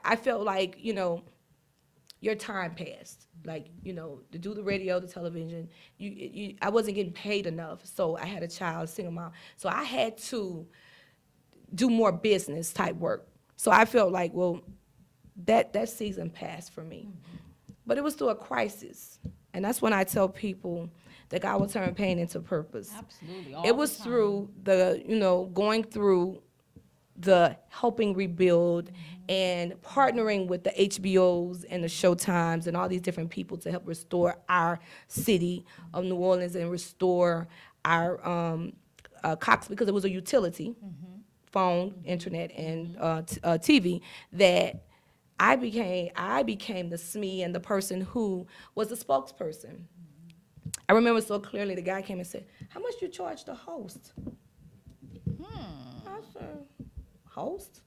I felt like, your time passed. Like, to do the radio, the television, I wasn't getting paid enough. So I had a child, single mom. So I had to do more business type work. So I felt like, well, that season passed for me. But it was through a crisis. And that's when I tell people that God will turn pain into purpose. Absolutely. It was through going through the helping rebuild and partnering with the HBOs and the Showtimes and all these different people to help restore our city of New Orleans and restore our Cox, because it was a utility, phone, internet, and TV, that I became the SME and the person who was the spokesperson. I remember so clearly the guy came and said, "How much you charge the host?" I said, "Host?"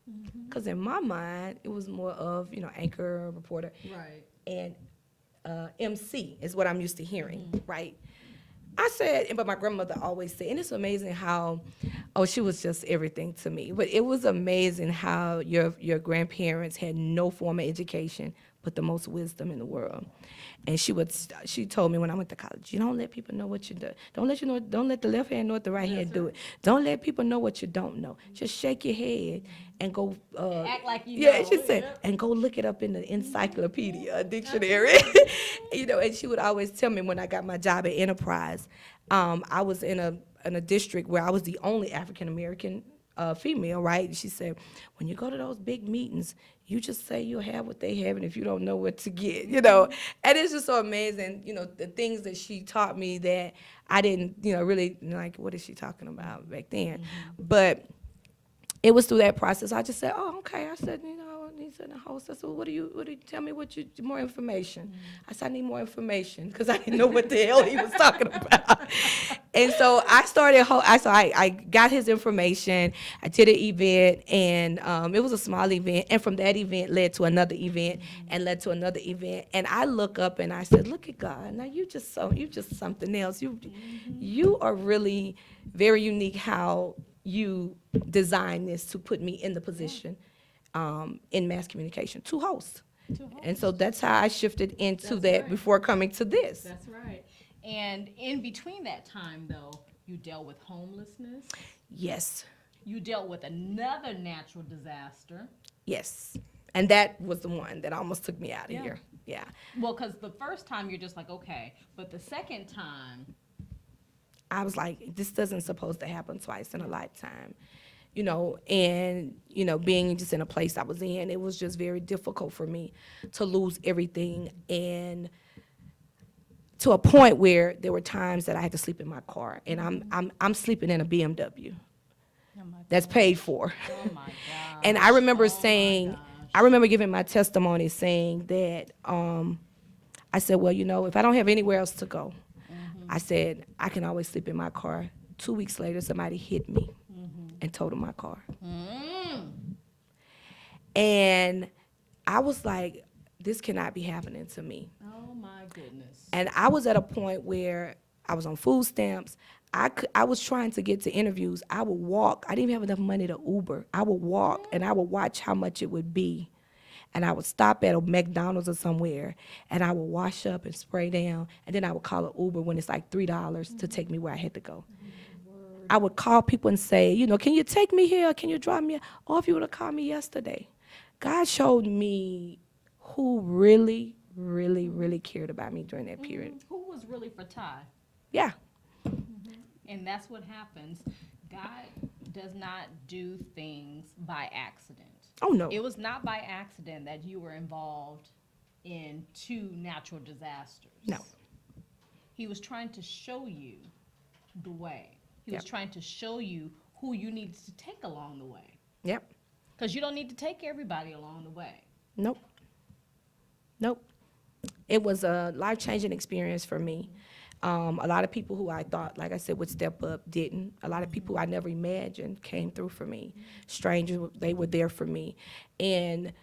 Because in my mind, it was more of, anchor, reporter. Right. And MC is what I'm used to hearing, right? I said, but my grandmother always said, and it's amazing how, she was just everything to me. But it was amazing how your grandparents had no formal education, but the most wisdom in the world. And she told me when I went to college, you don't let people know what you do. Don't let the left hand know what the right hand do it. Don't let people know what you don't know. Just shake your head and go. Act like you Yeah, know. she said, Yep. and go look it up in the encyclopedia, dictionary. And she would always tell me when I got my job at Enterprise, I was in a district where I was the only African American female, right? She said, when you go to those big meetings, you just say you'll have what they have, and if you don't know what to get, And it's just so amazing, the things that she taught me that I didn't, really, like, what is she talking about back then? But it was through that process. I just said, "Oh, okay." I said, he said, the host. I said, what do you tell me more information? I said, I need more information because I didn't know what the hell he was talking about. And so I started, I got his information. I did an event, and it was a small event. And from that event led to another event and led to another event. And I look up and I said, look at God. Now you just something else. You are really very unique how you designed this to put me in the position in mass communication to host. And so that's how I shifted into that before coming to this. That's right. And in between that time, though, you dealt with homelessness. Yes. You dealt with another natural disaster. Yes. And that was the one that almost took me out of here. Yeah. Well, because the first time you're just like, okay, but the second time, I was like, this doesn't supposed to happen twice in a lifetime. And, being just in a place I was in, it was just very difficult for me to lose everything, and to a point where there were times that I had to sleep in my car, and I'm sleeping in a BMW that's paid for. oh my gosh. And I remember saying, I remember giving my testimony saying that, I said, well, if I don't have anywhere else to go, I said, I can always sleep in my car. 2 weeks later, somebody hit me and totaled my car. And I was like, this cannot be happening to me. Oh my goodness. And I was at a point where I was on food stamps. I was trying to get to interviews. I would walk. I didn't even have enough money to Uber. I would walk and I would watch how much it would be. And I would stop at a McDonald's or somewhere, and I would wash up and spray down, and then I would call an Uber when it's like $3 to take me where I had to go. I would call people and say, can you take me here? Can you drive me? Or if you would have called me yesterday. God showed me who really, really, really cared about me during that period. Who was really for Ty? Yeah. And that's what happens. God does not do things by accident. Oh, no. It was not by accident that you were involved in 2 natural disasters. No. He was trying to show you the way. He was Yep. trying to show you who you needed to take along the way. Yep. Because you don't need to take everybody along the way. Nope. Nope. It was a life-changing experience for me. A lot of people who I thought, like I said, would step up didn't. A lot of people I never imagined came through for me. Strangers, they were there for me. And,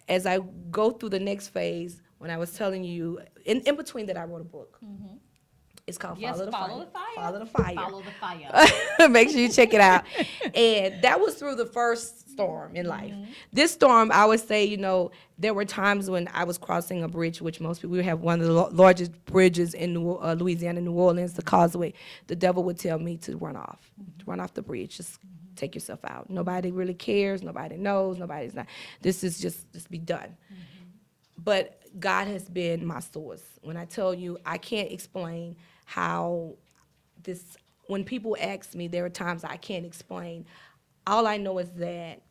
as I go through the next phase, when I was telling you, in between that I wrote a book. It's called Yes, Follow the Fire. follow the fire. Follow the Fire. Follow the fire. Make sure you check it out. And that was through the first storm in life. This storm, I would say, there were times when I was crossing a bridge, which most people, we have one of the largest bridges in Louisiana, New Orleans, the Causeway. The devil would tell me to run off the bridge. Just take yourself out. Nobody really cares. Nobody knows. Nobody's not. This is just be done. But God has been my source. When I tell you, I can't explain how this, when people ask me, there are times I can't explain. All I know is that,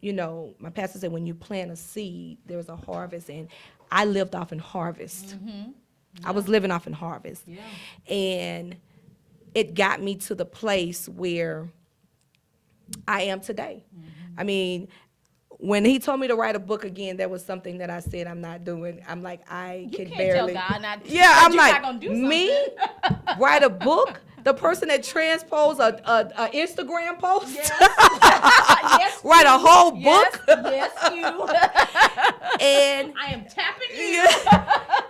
my pastor said when you plant a seed, there's a harvest, and I lived off in harvest. I was living off in harvest. Yeah. And it got me to the place where I am today. I mean, when he told me to write a book again, that was something that I said I'm not doing. I'm like, I You can can't barely. tell God not to. Yeah, but I'm you're like, not gonna do me something. write a book? The person that transposed a Instagram post? Yes, Write a whole yes, book? yes, you. And I am tapping you. yeah.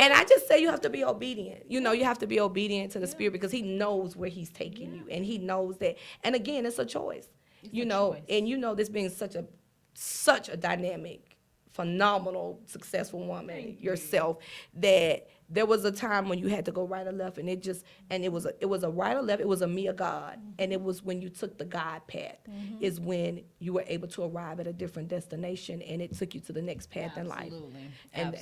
And I just say you have to be obedient. You know, you have to be obedient to the Spirit because He knows where He's taking you, and He knows that. And again, it's a choice. You a know, choice. and you know this being such a dynamic, phenomenal, successful woman yourself, that there was a time when you had to go right or left, and it was a right or left. It was a me or God, and it was when you took the God path is when you were able to arrive at a different destination, and it took you to the next path in life. And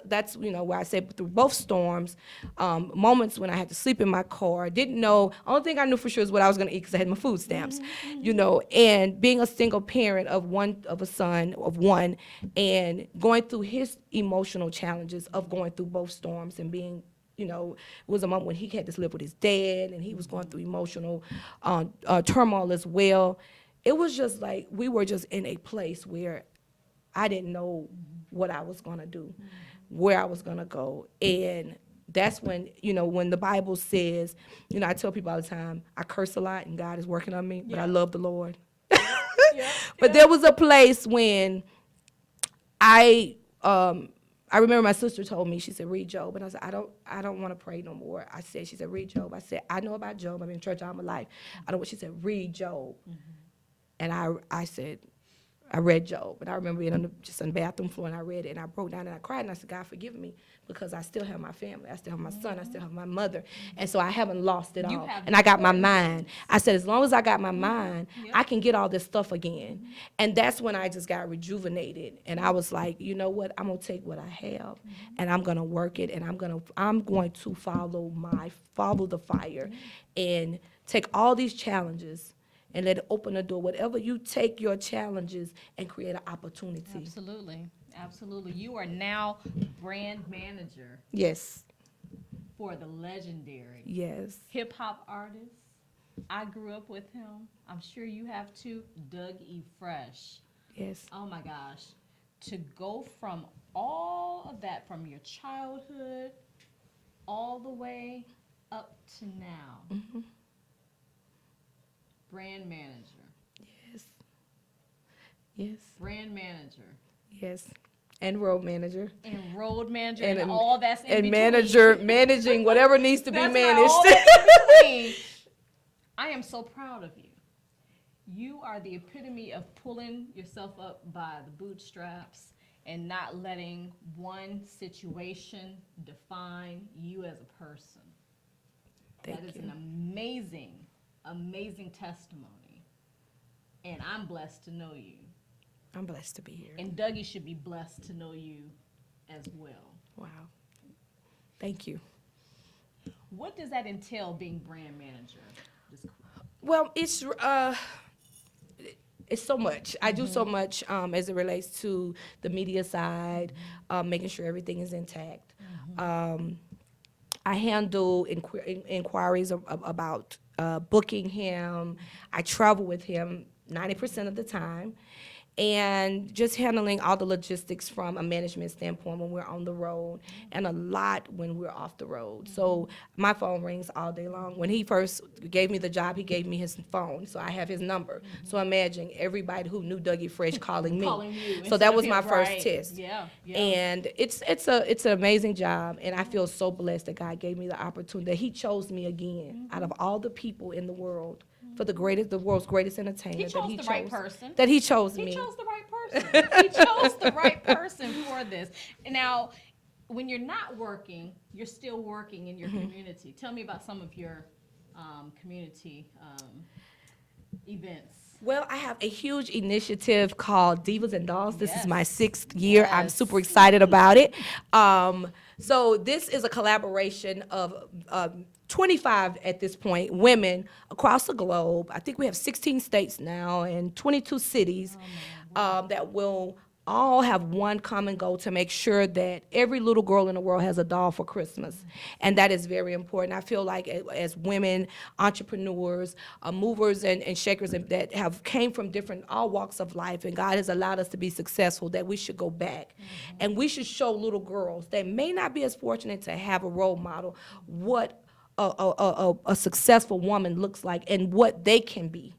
that's you know where I said through both storms, moments when I had to sleep in my car, didn't know. Only thing I knew for sure is what I was gonna eat because I had my food stamps, you know. And being a single parent of a son of one, and going through his emotional challenges of going through both storms and being, you know, it was a moment when he had to live with his dad and he was going through emotional turmoil as well. It was just like we were just in a place where I didn't know what I was gonna do, where I was gonna go. And that's when, you know, when the Bible says, you know, I tell people all the time, I curse a lot and God is working on me, but I love the Lord. But there was a place when I remember my sister told me, she said, read Job. And I said, I don't want to pray no more. She said, read Job. I said, I know about Job. I've been in church all my life. I don't. She said, read Job. And I said, I read Job. And I remember being just on the bathroom floor, and I read it, and I broke down and I cried, and I said, God, forgive me, because I still have my family. I still have my son. I still have my mother. And so I haven't lost it all. And I got my mind. I said, as long as I got my mind, I can get all this stuff again. And that's when I just got rejuvenated. And I was like, you know what? I'm going to take what I have, and I'm going to work it, and I'm going to follow the fire and take all these challenges and let it open the door. Whatever you take your challenges and create an opportunity. Absolutely. Absolutely. You are now brand manager Yes. for the legendary Yes. hip hop artist. I grew up with him. I'm sure you have too. Doug E. Fresh. Yes. Oh my gosh. To go from all of that, from your childhood all the way up to now. Brand manager. Yes. Yes. Brand manager. Yes. And road manager. And road manager and all that's in and between. managing whatever needs to be That's managed. all that's in between. I am so proud of you. You are the epitome of pulling yourself up by the bootstraps and not letting one situation define you as a person. Thank That is you. an amazing testimony. And I'm blessed to know you. I'm blessed to be here. And Dougie should be blessed to know you as well. Wow. Thank you. What does that entail, being brand manager? Well, it's so much. I do so much as it relates to the media side, making sure everything is intact. I handle inquiries about booking him. I travel with him 90% of the time. And just handling all the logistics from a management standpoint when we're on the road, and a lot when we're off the road. So my phone rings all day long. When he first gave me the job, he gave me his phone, so I have his number. So imagine everybody who knew Dougie Fresh calling me. Calling you So that instead was of my him, first right. test. Yeah. And it's an amazing job, and I feel so blessed that God gave me the opportunity, that He chose me again out of all the people in the world for the world's greatest entertainer. He chose the right person. That He chose me. He chose the right person. He chose the right person for this. And now, when you're not working, you're still working in your community. Tell me about some of your community events. Well, I have a huge initiative called Divas and Dolls. This is my Yes. 6th year. I'm Yes. super excited about it. So this is a collaboration of 25 at this point women across the globe. I think we have 16 states now and 22 cities that will all have one common goal to make sure that every little girl in the world has a doll for Christmas. And that is very important. I feel like as women, entrepreneurs, movers and shakers that have came from different, all walks of life, and God has allowed us to be successful, that we should go back. And we should show little girls that may not be as fortunate to have a role model what a successful woman looks like and what they can be.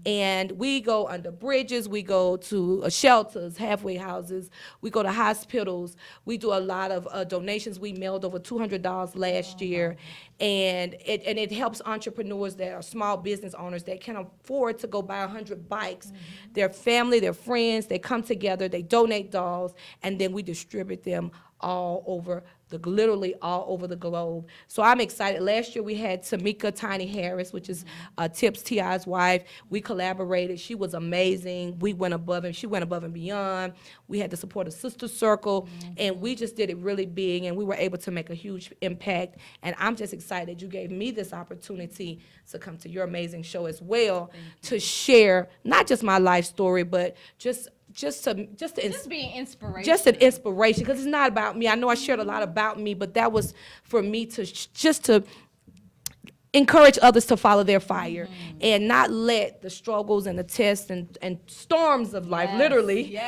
And we go under bridges, we go to shelters, halfway houses, we go to hospitals. We do a lot of donations. We mailed over $200 last year. And it helps entrepreneurs that are small business owners that can afford to go buy 100 bikes. Their family, their friends, they come together, they donate dolls, and then we distribute them all over literally all over the globe. So I'm excited. Last year we had Tamika Tiny Harris, which is Tips T.I.'s wife. We collaborated. She was amazing. She went above and beyond. We had the support of Sister Circle, and we just did it really big, and we were able to make a huge impact. And I'm just excited you gave me this opportunity to come to your amazing show as well, to share not just my life story, but just being inspirational. Just an inspiration, because it's not about me. I know I shared a lot about me, but that was for me to just to encourage others to follow their fire and not let the struggles and the tests and storms of life, literally,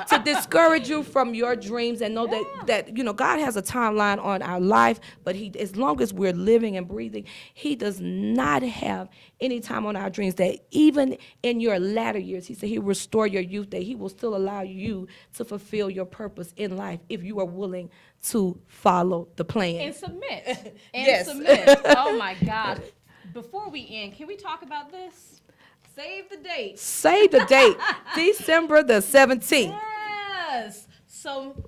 to discourage you from your dreams, and know that God has a timeline on our life, but as long as we're living and breathing, he does not have any time on our dreams. That even in your latter years, he said he'll restore your youth, that he will still allow you to fulfill your purpose in life if you are willing to follow the plan. And submit. Yes. Submit. Oh my God. Before we end, can we talk about this? Save the date. Save the date. December the 17th. Yes. So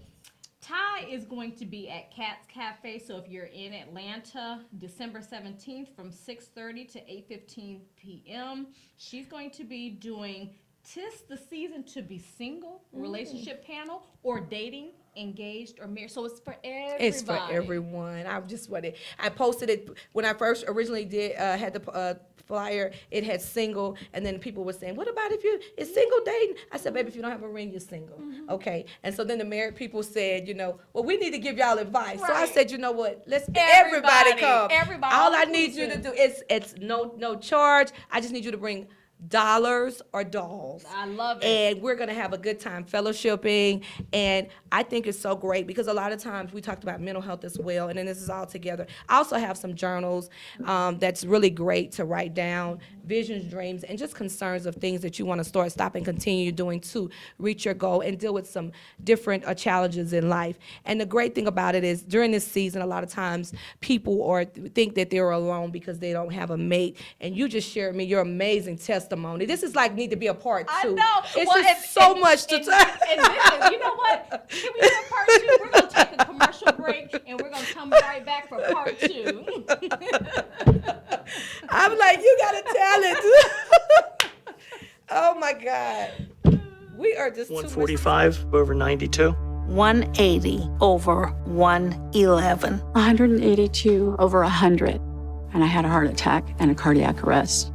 Ty is going to be at Cat's Cafe. So if you're in Atlanta, December 17th from 6:30 to 8:15 p.m., she's going to be doing "'Tis the Season to Be Single" relationship panel, or dating, engaged, or married. So it's for everybody. It's for everyone. I posted it when I first originally had the flyer. It had single, and then people were saying, "What about if it's single dating?" I said, "Baby, if you don't have a ring, you're single." Okay. And so then the married people said, "Well, we need to give y'all advice." Right. So I said, "You know what? Let's everybody come. Everybody. All I need you to do it's no charge. I just need you to bring dollars or dolls. I love it. And we're going to have a good time fellowshipping. And I think it's so great because a lot of times we talked about mental health as well, and then this is all together. I also have some journals that's really great to write down visions, dreams, and just concerns of things that you want to start, stop, and continue doing to reach your goal and deal with some different challenges in life. And the great thing about it is during this season, a lot of times people think that they're alone because they don't have a mate. And you just shared me your amazing testimony. This is like need to be a part two. I know. It's just so much to tell. And listen, you know what? Can we do a part two? We're going to take a commercial break, and we're going to come right back for part two. I'm like, you got a talent. Oh, my God. We are just 145 over 92. 180 over 111. 182 over 100. And I had a heart attack and a cardiac arrest.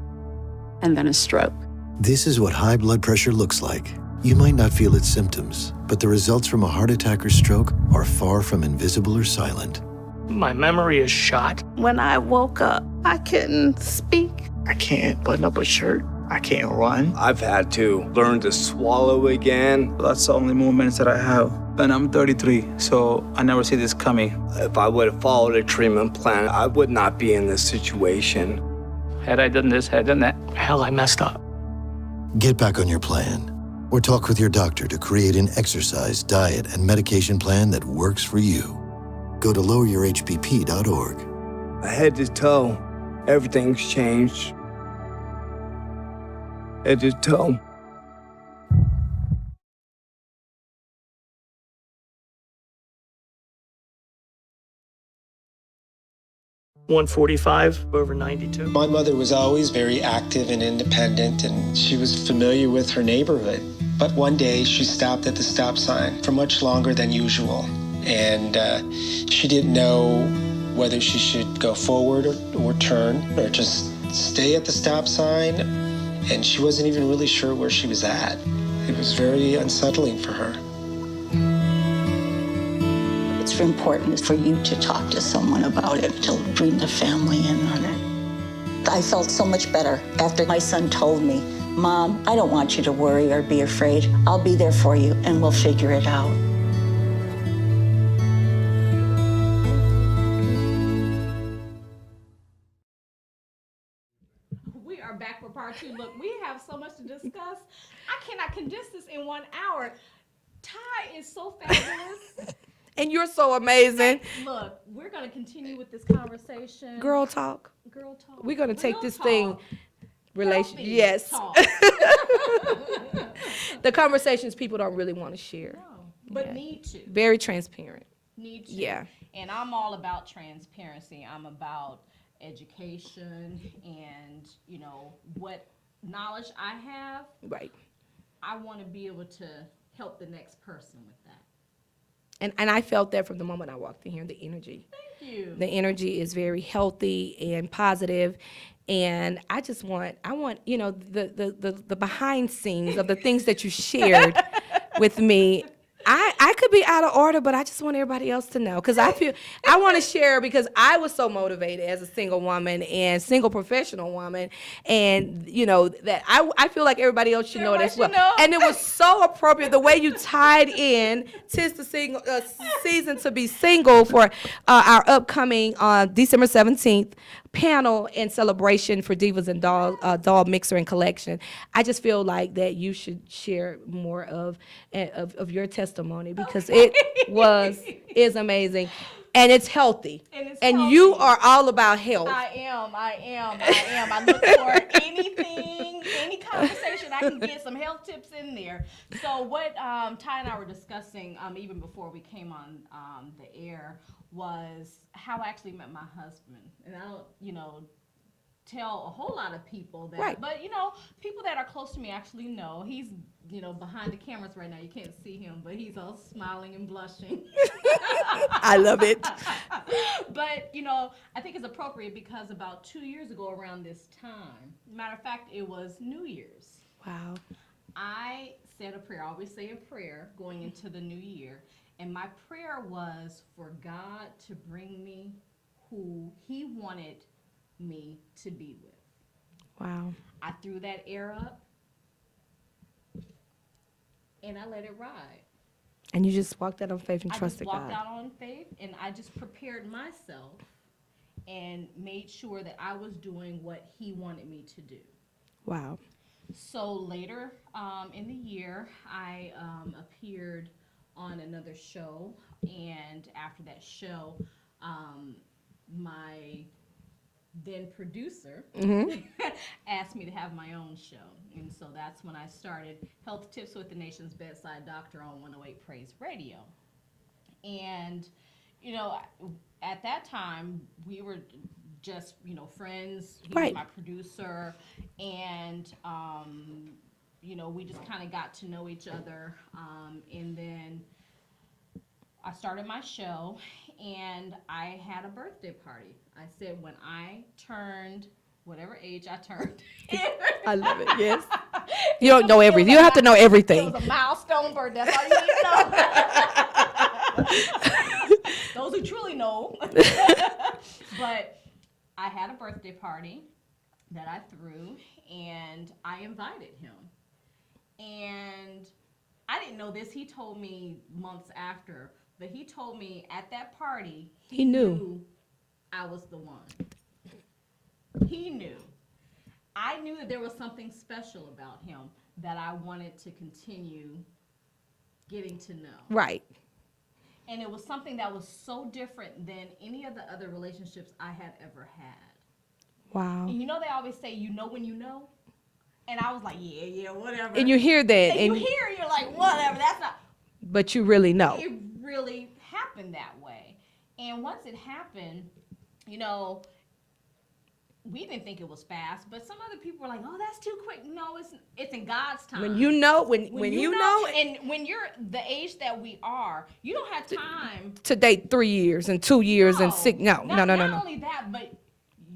And then a stroke. This is what high blood pressure looks like. You might not feel its symptoms, but the results from a heart attack or stroke are far from invisible or silent. My memory is shot. When I woke up, I couldn't speak. I can't button up a shirt. I can't run. I've had to learn to swallow again. That's the only moments that I have. And I'm 33, so I never see this coming. If I would have followed a treatment plan, I would not be in this situation. Had I done this, had I done that, hell, I messed up. Get back on your plan, or talk with your doctor to create an exercise, diet, and medication plan that works for you. Go to loweryourhbp.org. Head to toe, everything's changed. Head to toe. $145 over 92. My mother was always very active and independent, and she was familiar with her neighborhood. But one day she stopped at the stop sign for much longer than usual, and she didn't know whether she should go forward or turn or just stay at the stop sign, and she wasn't even really sure where she was at. It was very unsettling for her. It's important for you to talk to someone about it, to bring the family in on it. I felt so much better after my son told me, Mom, I don't want you to worry or be afraid. I'll be there for you and we'll figure it out. We are back for part 2. Look, we have so much to discuss. I cannot condense this in 1 hour. Ty is so fabulous. And you're so amazing. Look, we're going to continue with this conversation. Girl talk. Girl talk. We're going to take Real this talk. thing. Healthy Yes. talk. The conversations people don't really want to share. No, but need to. Very transparent. Need to. Yeah. And I'm all about transparency. I'm about education and, you know, what knowledge I have. Right. I want to be able to help the next person with that. And I felt that from the moment I walked in here, the energy. Thank you. The energy is very healthy and positive. And I want, you know, the behind scenes of the things that you shared with me. I could be out of order, but I just want everybody else to know, because I want to share, because I was so motivated as a single woman and single professional woman, and you know that I feel like everybody else should know it as well. And it was so appropriate the way you tied in "'Tis the Season to Be Single" for our upcoming December 17th panel and celebration for Divas and Doll Mixer and Collection. I just feel like that you should share more of your testimony, because it is amazing, and it's healthy. And you are all about health. I am. I look for any conversation I can get some health tips in there. So what Ty and I were discussing even before we came on the air was how I actually met my husband. And I don't, you know, tell a whole lot of people that, right. But you know, people that are close to me actually know. He's, you know, behind the cameras right now. You can't see him, but he's all smiling and blushing. I love it. But you know, I think it's appropriate because about 2 years ago around this time, matter of fact, it was New Year's. Wow. I said a prayer. I always say a prayer going into the new year. And my prayer was for God to bring me who he wanted me to be with. Wow. I threw that air up and I let it ride. And you just walked out on faith and trusted God. I just walked out on faith, and I just prepared myself and made sure that I was doing what he wanted me to do. Wow. So later in the year, I appeared on another show, and after that show, my then producer asked me to have my own show, and so that's when I started Health Tips with the Nation's Bedside Doctor on 108 Praise Radio. And you know, at that time we were just, you know, friends. He was my producer, and you know, we just kind of got to know each other, and then I started my show, and I had a birthday party. I said when I turned whatever age I turned. I love it. Yes. You don't know everything. You don't have to know everything. It was a milestone birthday. That's all you need to know. Those who truly know. But I had a birthday party that I threw, and I invited him. And I didn't know this. He told me months after, but he told me at that party he knew I was the one. He knew. I knew that there was something special about him that I wanted to continue getting to know. Right. And it was something that was so different than any of the other relationships I had ever had. Wow. And you know, they always say, you know when you know? And I was like, yeah, whatever. And you hear that. And you hear, you're like, whatever, that's not. But you really know. It really happened that way. And once it happened, you know, we didn't think it was fast, but some other people were like, oh, that's too quick. No, it's in God's time. When you know, when you know. And when you're the age that we are, you don't have time to date 3 years and 2 years and 6. No. Not only that, but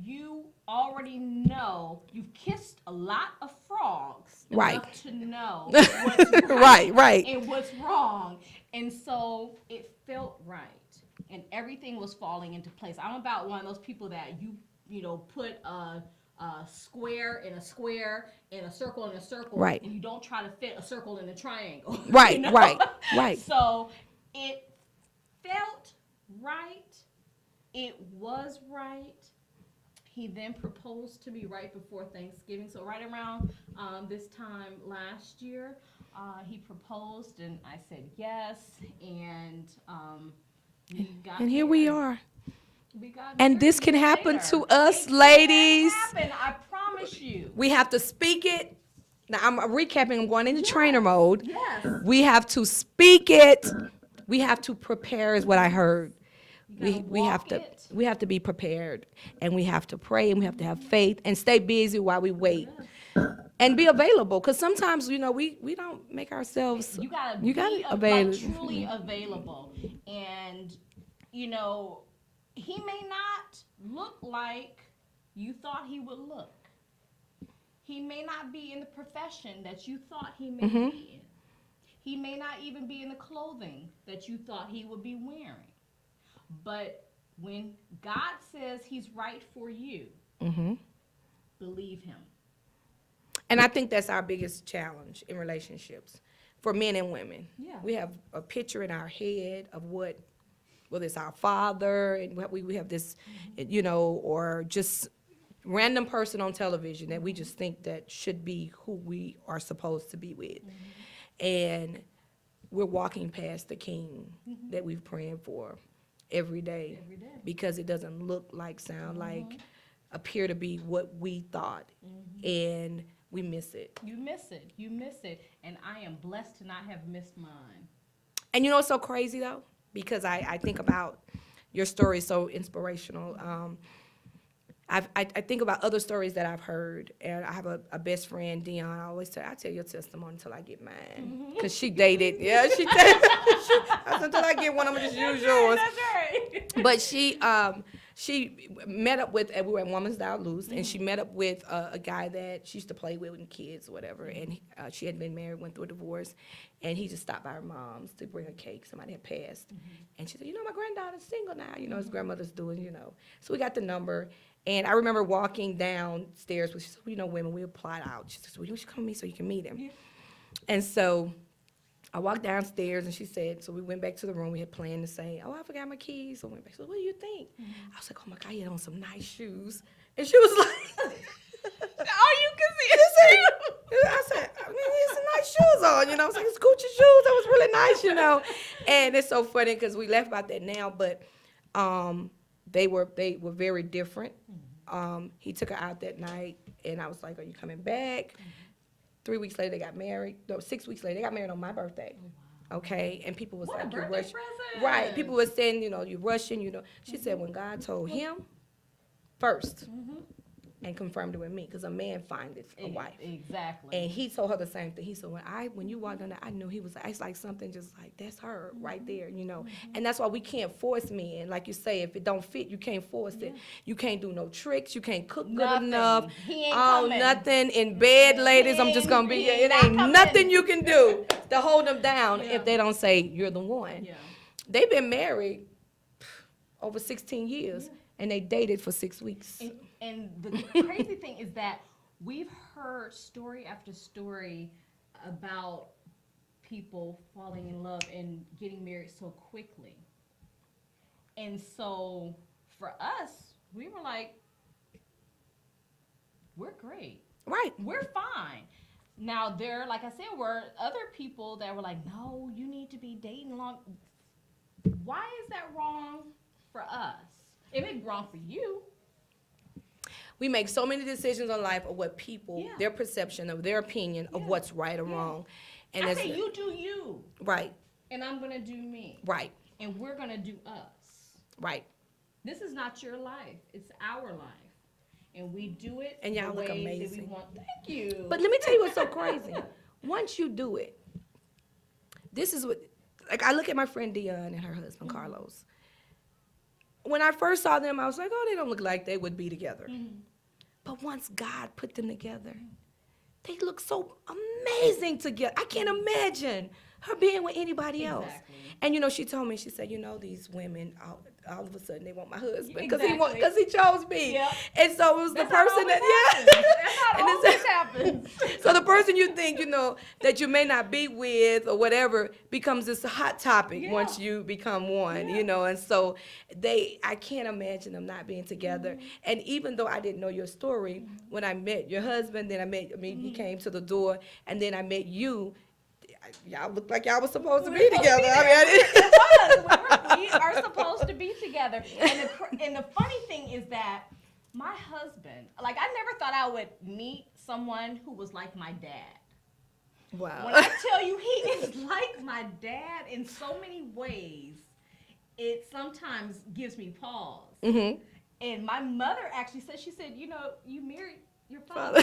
you already know you've kissed a lot of frogs frogs Right. enough to know what's Right. and what's wrong. And so it felt right. And everything was falling into place. I'm about one of those people that you know, put a square in a square and a circle in a circle, Right. and you don't try to fit a circle in a triangle. Right, you know? right. So it felt right. It was right. He then proposed to me right before Thanksgiving. So right around this time last year, he proposed, and I said yes. And we got And here we married. are. We got And married this can years happen later. to us, It ladies. can happen, I promise you. We have to speak it. Now I'm recapping. I'm going into trainer mode. Yes. We have to speak it. We have to prepare, is what I heard. We have to be prepared, and we have to pray, and we have to have faith, and stay busy while we wait, and be available. Because sometimes, you know, we don't make ourselves. You gotta be like, available. truly available. And you know, he may not look like you thought he would look. He may not be in the profession that you thought he may be in. He may not even be in the clothing that you thought he would be wearing. But when God says he's right for you, believe him. And I think that's our biggest challenge in relationships for men and women. Yeah. We have a picture in our head of whether it's our father, and we have this, you know, or just random person on television that we just think that should be who we are supposed to be with. And we're walking past the king that we've praying for every day because it doesn't look like, sound like, appear to be what we thought. And we miss it. You miss it. And I am blessed to not have missed mine. And you know what's so crazy, though? Because I think about your story is so inspirational. I think about other stories that I've heard, and I have a best friend, Dion. I always say, I tell your testimony until I get mine, because she dated. Yeah, she dated. Until I get one, I'm gonna just use yours. That's right. But she met up with, we were at Woman's Dial Loose, and she met up with a guy that she used to play with and kids or whatever, and she had been married, went through a divorce, and he just stopped by her mom's to bring a cake. Somebody had passed, and she said, you know, my granddaughter's single now, you know, his grandmother's doing, you know. So we got the number. And I remember walking downstairs with, she said, well, you know, women, we applied out. She said, well, you should come with me so you can meet him. Yeah. And so I walked downstairs, and she said, so we went back to the room. We had planned to say, oh, I forgot my keys. So we went back. So what do you think? I was like, oh, my God, he had on some nice shoes. And she was like, oh, you can see it. I said, I mean, he had some nice shoes on, you know. I was like, it's Gucci shoes. That was really nice, you know. And it's so funny because we laugh about that now, but they were very different. He took her out that night, and I was like, are you coming back? 3 weeks later, they got married. No, 6 weeks later, they got married on my birthday. Okay, and people was like, you're rushing. Right, people were saying, you know, you're rushing, you know. She said, when God told him first, and confirmed it with me, because a man findeth a wife. Exactly. And he told her the same thing. He said, when you walked in there, I knew he was, it's like something just like, that's her right there, you know. And that's why we can't force men. Like you say, if it don't fit, you can't force it. You can't do no tricks. You can't cook good enough. He ain't coming. Nothing in bed, ladies. I'm just going to be, it ain't nothing you can do to hold them down if they don't say, you're the one. Yeah. They've been married over 16 years, and they dated for 6 weeks. And the crazy thing is that we've heard story after story about people falling in love and getting married so quickly. And so for us, we were like, we're great. Right. We're fine. Now, there, like I said, were other people that were like, no, you need to be dating long. Why is that wrong for us? It may be wrong for you. We make so many decisions in life of what people, their perception of their opinion of what's right or wrong. And I say you do you. Right. And I'm going to do me. Right. And we're going to do us. Right. This is not your life. It's our life. And we do it and y'all the look way amazing. that we want. Thank you. But let me tell you what's so crazy. Once you do it, this is what, like I look at my friend Dion and her husband Carlos. When I first saw them, I was like, oh, they don't look like they would be together. But once God put them together, they look so amazing together. I can't imagine her being with anybody else. And she told me, she said, these women all of a sudden they want my husband because he chose me. Yep. And so it was the That's how it person always that happens. That's how it always happens. So the person you think that you may not be with or whatever becomes this hot topic once you become one. And so I can't imagine them not being together. And even though I didn't know your story, when I met your husband, then he came to the door, and then I met you. Y'all looked like y'all was supposed to be together. We are supposed to be together. And the funny thing is that my husband, like, I never thought I would meet someone who was like my dad. Wow. When I tell you he is like my dad in so many ways, it sometimes gives me pause. Mm-hmm. And my mother actually said, you married your father.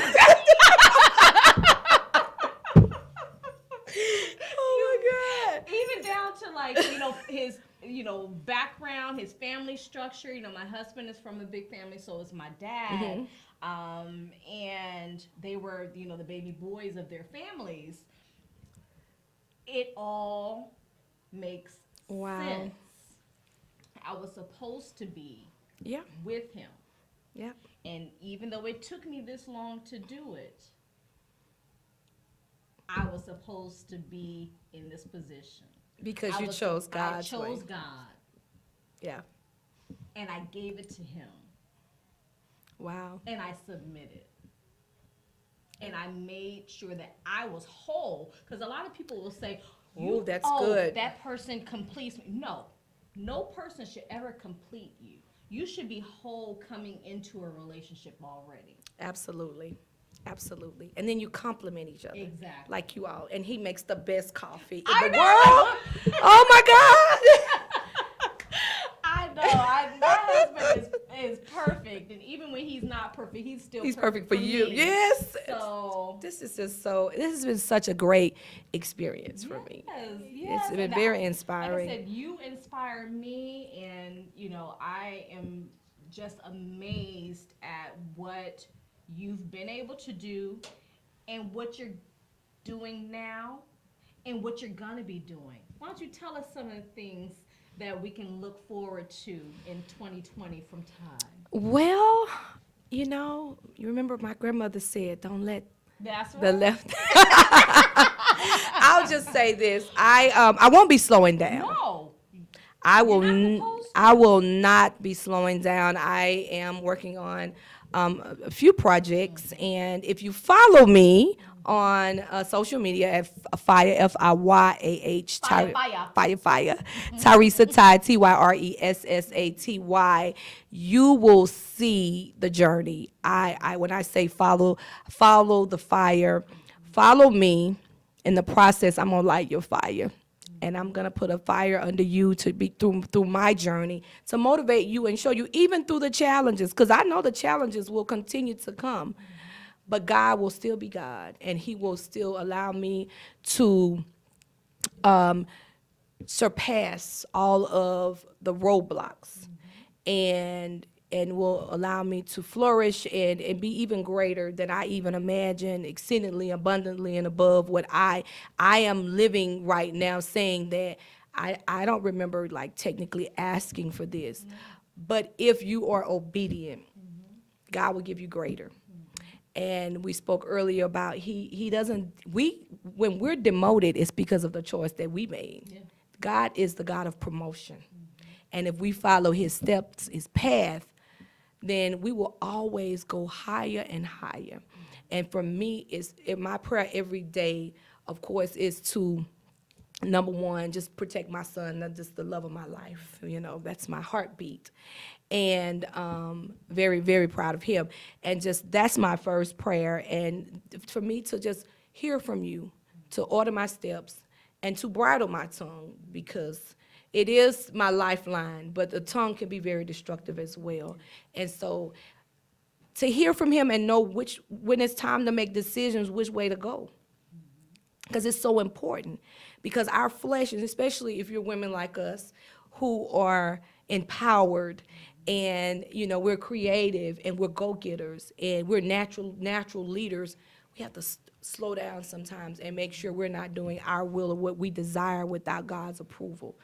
Oh my God. Even down to his background, his family structure. My husband is from a big family, so is my dad. Mm-hmm. And they were, the baby boys of their families. It all makes sense. I was supposed to be with him. Yeah. And even though it took me this long to do it, I was supposed to be in this position. Because you chose God's way. I chose God. Yeah. And I gave it to him. Wow. And I submitted. And I made sure that I was whole. Because a lot of people will say, that's good. That person completes me. No person should ever complete you. You should be whole coming into a relationship already. Absolutely. Absolutely. And then you complement each other. Exactly. Like you all. And he makes the best coffee in the world. Oh my God. I know. My husband is perfect. And even when he's not perfect, he's perfect for you. Me. Yes. So this has been such a great experience for me. Yes. It's been very inspiring. Like I said, you inspire me, and I am just amazed at what you've been able to do and what you're doing now and what you're gonna be doing. Why don't you tell us some of the things that we can look forward to in 2020 from Ty? Well, you remember my grandmother said, don't let the left. I'll just say this. I won't be slowing down. No. I will not be slowing down. I am working on a few projects, and if you follow me on social media at Fire, F-I-Y-A-H, Fire. Tyressa Ty, Tyressaty, you will see the journey. When I say follow the fire, follow me. In the process, I'm gonna light your fire. And I'm gonna put a fire under you to be through my journey, to motivate you and show you even through the challenges, because I know the challenges will continue to come, but God will still be God, and He will still allow me to surpass all of the roadblocks, and will allow me to flourish and be even greater than I even imagine, exceedingly abundantly and above what I am living right now, saying that I don't remember technically asking for this, but if you are obedient, God will give you greater. And we spoke earlier about when we're demoted, it's because of the choice that we made. Yeah. God is the God of promotion. And if we follow his steps, his path, then we will always go higher and higher. And for me, my prayer every day, of course, is to, number one, just protect my son, not just the love of my life. That's my heartbeat. And very, very proud of him. And that's my first prayer. And for me to just hear from you, to order my steps, and to bridle my tongue, because it is my lifeline, but the tongue can be very destructive as well. And so to hear from him and know when it's time to make decisions, which way to go. Because it's so important. Because our flesh, and especially if you're women like us who are empowered, and we're creative and we're go-getters and we're natural leaders, we have to slow down sometimes and make sure we're not doing our will or what we desire without God's approval.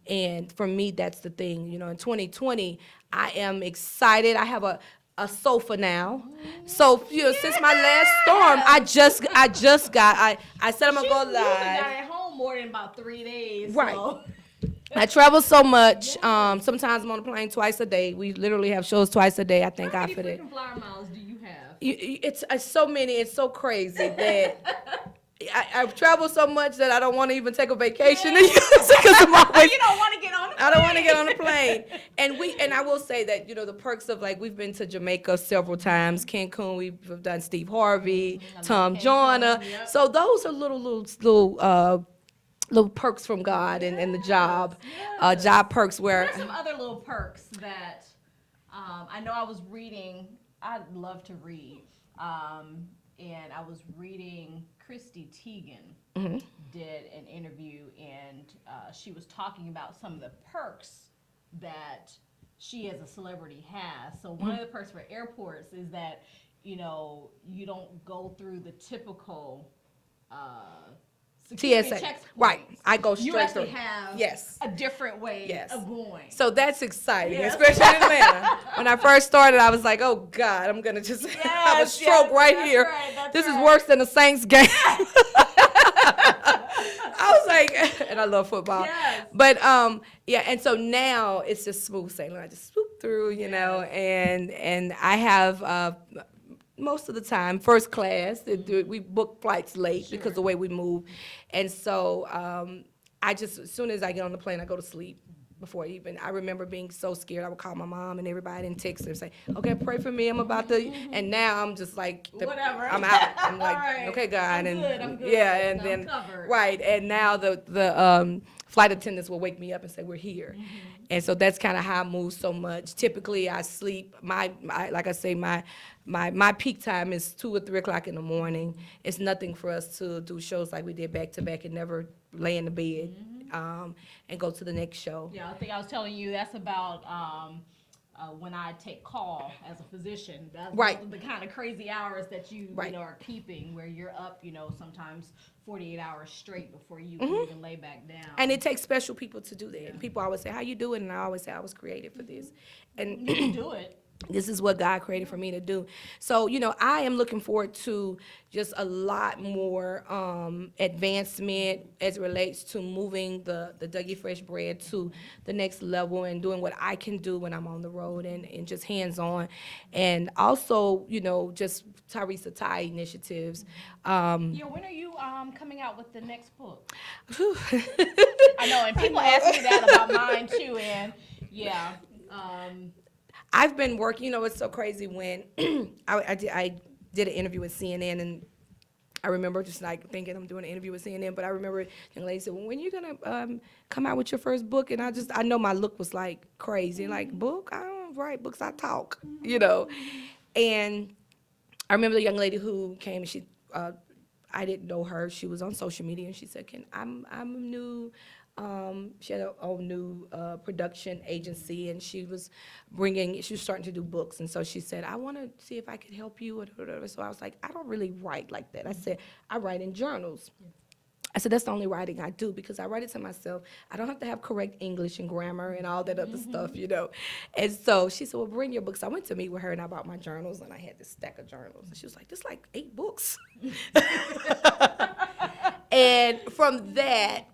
And for me, that's the thing. In 2020, I am excited. I have a sofa now. So, since my last storm, I said I'm gonna go live. Got at home more than about 3 days. Right. So. I travel so much. Sometimes I'm on a plane twice a day. We literally have shows twice a day. I thank God for that. How many freaking flyer miles do you have? It's so many. It's so crazy that I've traveled so much that I don't want to even take a vacation to use it because I'm always. You don't want to get on the plane. I don't want to get on a plane. And I will say that the perks of we've been to Jamaica several times, Cancun. We've done Steve Harvey, Tom Joyner. Yep. So those are little perks from God and the job, job perks where. There's some other little perks that I know I was reading. I love to read. And I was reading Christy Teigen did an interview, and she was talking about some of the perks that she as a celebrity has. So one of the perks for airports is that, you don't go through the typical security TSA. checkpoints. Right. I go straight you actually through. have Yes. a different way of going. So that's exciting, Yes. especially in Atlanta. When I first started, I was like, oh, God, I'm going to just have a stroke here. Right, this is worse than a Saints game. I was like, and I love football. Yes. But, and so now it's just smooth sailing. I just swoop through, and I have most of the time first class. We book flights late because of the way we move. And so as soon as I get on the plane, I go to sleep. Before I remember being so scared. I would call my mom and everybody and text her and say, okay, pray for me, I'm about to, and now I'm just like, whatever. I'm out. I'm like, right. okay, God. I'm good. Yeah, and I'm then, covered. right, and now the flight attendants will wake me up and say, we're here. And so that's kind of how I move so much. Typically, I sleep, like I say, my peak time is 2 or 3 o'clock in the morning. It's nothing for us to do shows like we did back to back and never lay in the bed. And go to the next show. Yeah, I think I was telling you that's about when I take call as a physician. That's the kind of crazy hours that you are keeping, where you're up, sometimes 48 hours straight before you can even lay back down. And it takes special people to do that. Yeah. People always say, how you do it? And I always say, I was created for this. And you can do it. This is what God created for me to do. So, I am looking forward to just a lot more advancement as it relates to moving the Dougie Fresh Bread to the next level and doing what I can do when I'm on the road and just hands-on. And also, just Teresa Ty initiatives. When are you coming out with the next book? I know, and people ask me that about mine too, and yeah. I've been working, it's so crazy when I did an interview with CNN, and I remember just thinking I'm doing an interview with CNN, but I remember a young lady said, well, when are you gonna come out with your first book? And I know my look was like crazy, book? I don't write books, I talk, And I remember the young lady who came, and she, I didn't know her, she was on social media, and she said, I'm new. She had a new production agency, and she was starting to do books. And so she said, I want to see if I could help you. So I was like, I don't really write like that. I said, I write in journals. I said, that's the only writing I do, because I write it to myself. I don't have to have correct English and grammar and all that other stuff, And so she said, well, bring your books. I went to meet with her, and I brought my journals, and I had this stack of journals. And she was like, this is like 8 books. And from that,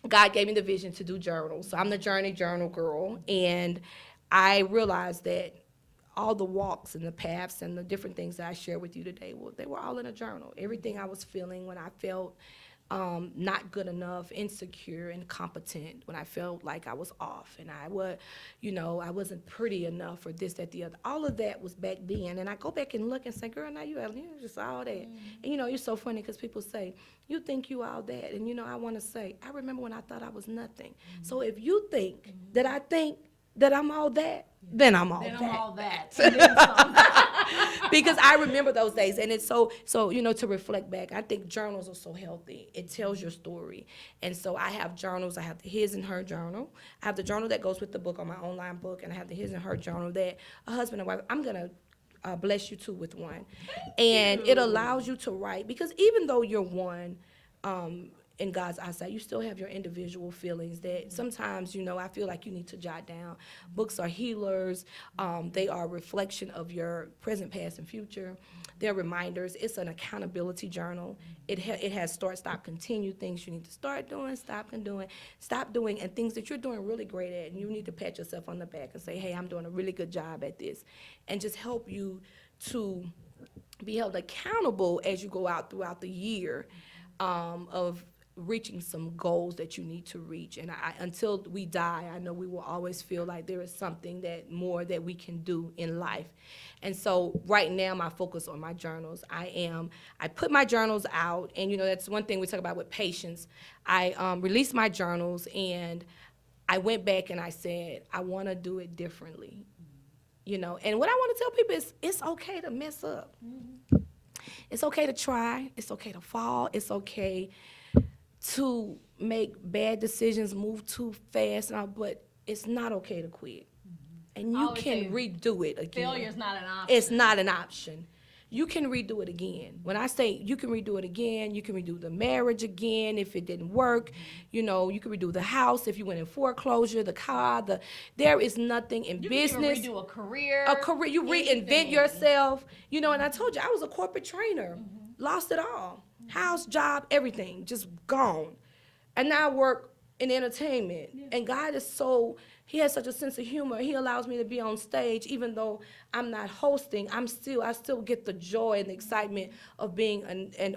God gave me the vision to do journals. So I'm the journal girl, and I realized that all the walks and the paths and the different things that I share with you today, they were all in a journal. Everything I was feeling when I felt not good enough, insecure, incompetent, when I felt like I was off and I wasn't pretty enough, or this, that, the other. All of that was back then. And I go back and look and say, girl, now you just all that. And you're so funny, because people say, you think you all that. And I want to say, I remember when I thought I was nothing. So if you think that I think that I'm all that, then I'm all that. I'm all that. Because I remember those days, and it's so to reflect back. I think journals are so healthy. It tells your story. And so I have journals. I have the his and her journal. I have the journal that goes with the book on my online book, and I have the his and her journal that a husband and wife, Bless you too with one. And it allows you to write, because even though you're one, in God's eyesight, you still have your individual feelings that sometimes, I feel like you need to jot down. Books are healers. They are a reflection of your present, past, and future. They're reminders. It's an accountability journal. It has start, stop, continue, things you need to start doing, stop doing, and things that you're doing really great at, and you need to pat yourself on the back and say, hey, I'm doing a really good job at this, and just help you to be held accountable as you go out throughout the year, of reaching some goals that you need to reach. And until we die, I know we will always feel like there is something more that we can do in life. And so right now, my focus on my journals, I put my journals out, and that's one thing we talk about with patience. I released my journals, and I went back and I said, I want to do it differently. And what I want to tell people is, it's okay to mess up. It's okay to try. It's okay to fall. It's okay to make bad decisions, move too fast, but it's not okay to quit. And you can redo it again. Failure's not an option. It's not an option. You can redo it again. When I say you can redo it again, you can redo the marriage again if it didn't work. You can redo the house if you went in foreclosure, the car, there is nothing in business. You can redo a career. You reinvent yourself. And I told you, I was a corporate trainer. Lost it all. House, job, everything, just gone. And now I work in entertainment. And God is He has such a sense of humor. He allows me to be on stage, even though I'm not hosting. I still get the joy and the excitement of being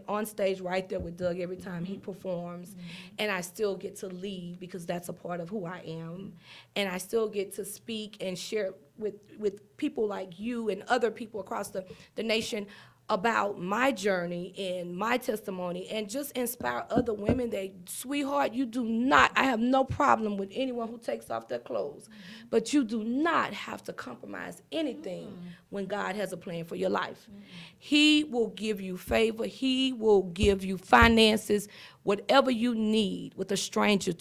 on stage right there with Doug every time he performs. And I still get to lead, because that's a part of who I am. And I still get to speak and share with people like you and other people across the nation about my journey and my testimony, and just inspire other women that, sweetheart, I have no problem with anyone who takes off their clothes, but you do not have to compromise anything when God has a plan for your life. He will give you favor. He will give you finances, whatever you need with a stranger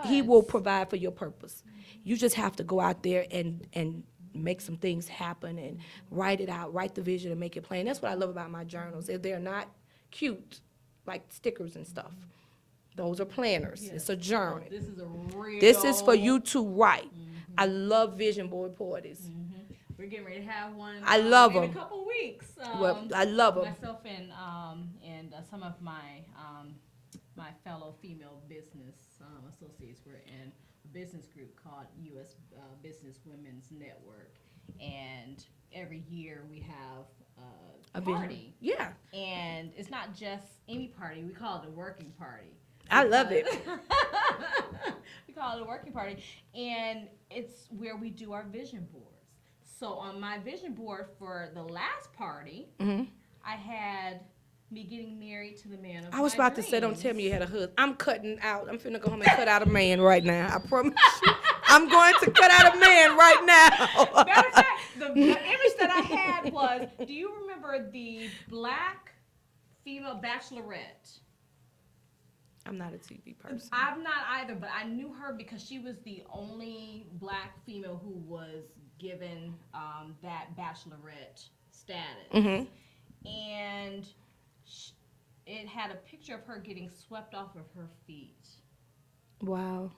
He will provide for your purpose. You just have to go out there and make some things happen and write it out, write the vision and make it plain. That's what I love about my journals. They're not cute like stickers and stuff. Those are planners. Yes. It's a journal. This is a real. This is for you to write. I love vision board parties. We're getting ready to have one. I love them. In a couple weeks. I love them. Myself and some of my my fellow female business associates were in a business group called U.S. Business Women's Network, and every year we have a party. Yeah. And it's not just any party. We call it a working party. I love it. We call it a working party, and it's where we do our vision boards. So on my vision board for the last party, I had me getting married to the man of my I was about dreams. to say, don't tell me you had a husband. I'm cutting out. I'm finna go home and cut out a man right now. I promise you. I'm going to cut out a man right now. Matter of fact, the image that I had was, do you remember the black female bachelorette? I'm not a TV person. I'm not either, but I knew her because she was the only black female who was given that bachelorette status. And it had a picture of her getting swept off of her feet. Wow.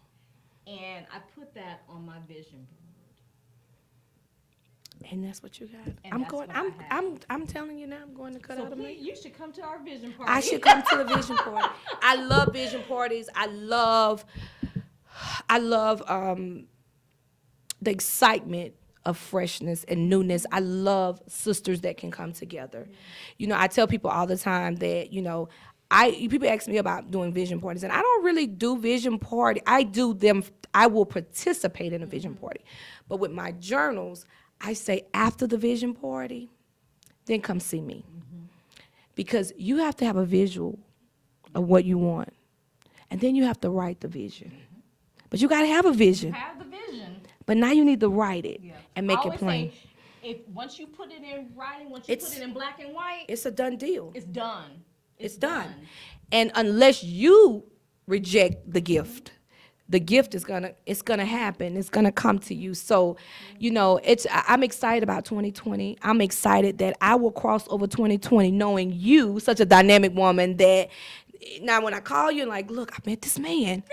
And I put that on my vision board. And that's what you got. And I'm telling you now, I'm going to cut out a man. You should come to our vision party. I should come to the vision party. I love vision parties. I love the excitement of freshness and newness. I love sisters that can come together. I tell people all the time that, people ask me about doing vision parties, and I don't really do vision party. I do them. I will participate in a vision party. But with my journals, I say after the vision party, then come see me. Because you have to have a visual of what you want. And then you have to write the vision. But you got to have a vision. Have the vision. But now you need to write it and make it plain. If once you put it in writing, once you put it in black and white, it's a done deal. It's done. It's done. And unless you reject the gift, the gift is it's gonna happen. It's gonna come to you. So, you know, I'm excited about 2020. I'm excited that I will cross over 2020 knowing you, such a dynamic woman, that now when I call you and like, look, I met this man.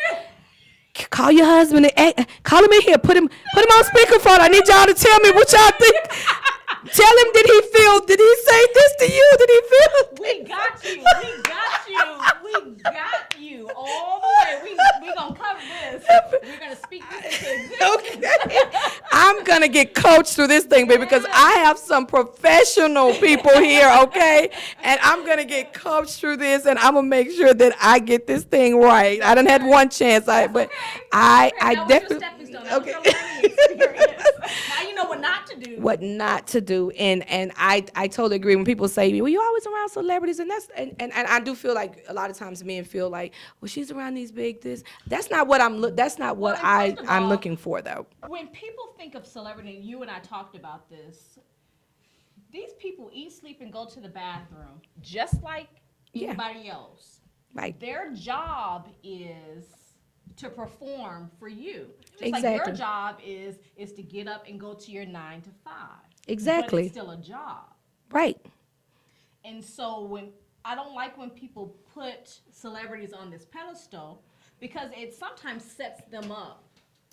Call your husband and call him in here. Put him on speakerphone. I need y'all to tell me what y'all think. Tell him, did he say this to you? Did he feel? We got you all the way. We gonna cover this. We're gonna speak this into existence. Okay. I'm gonna get coached through this thing, baby, because I have some professional people here, okay? And I'm gonna get coached through this, and I'm gonna make sure that I get this thing right. I done had one chance, I definitely. Okay. Now you know what not to do. What not to do, and I totally agree when people say, well, you're always around celebrities, and I do feel like a lot of times men feel like, well, she's around these big this. That's not what I'm looking for though. When people think of celebrity, and you and I talked about this, these people eat, sleep, and go to the bathroom just like anybody else. Right. Their job is to perform for you. Just Exactly. like your job is to get up and go to your 9 to 5. Exactly. But it's still a job. Right. And so I don't like when people put celebrities on this pedestal because it sometimes sets them up.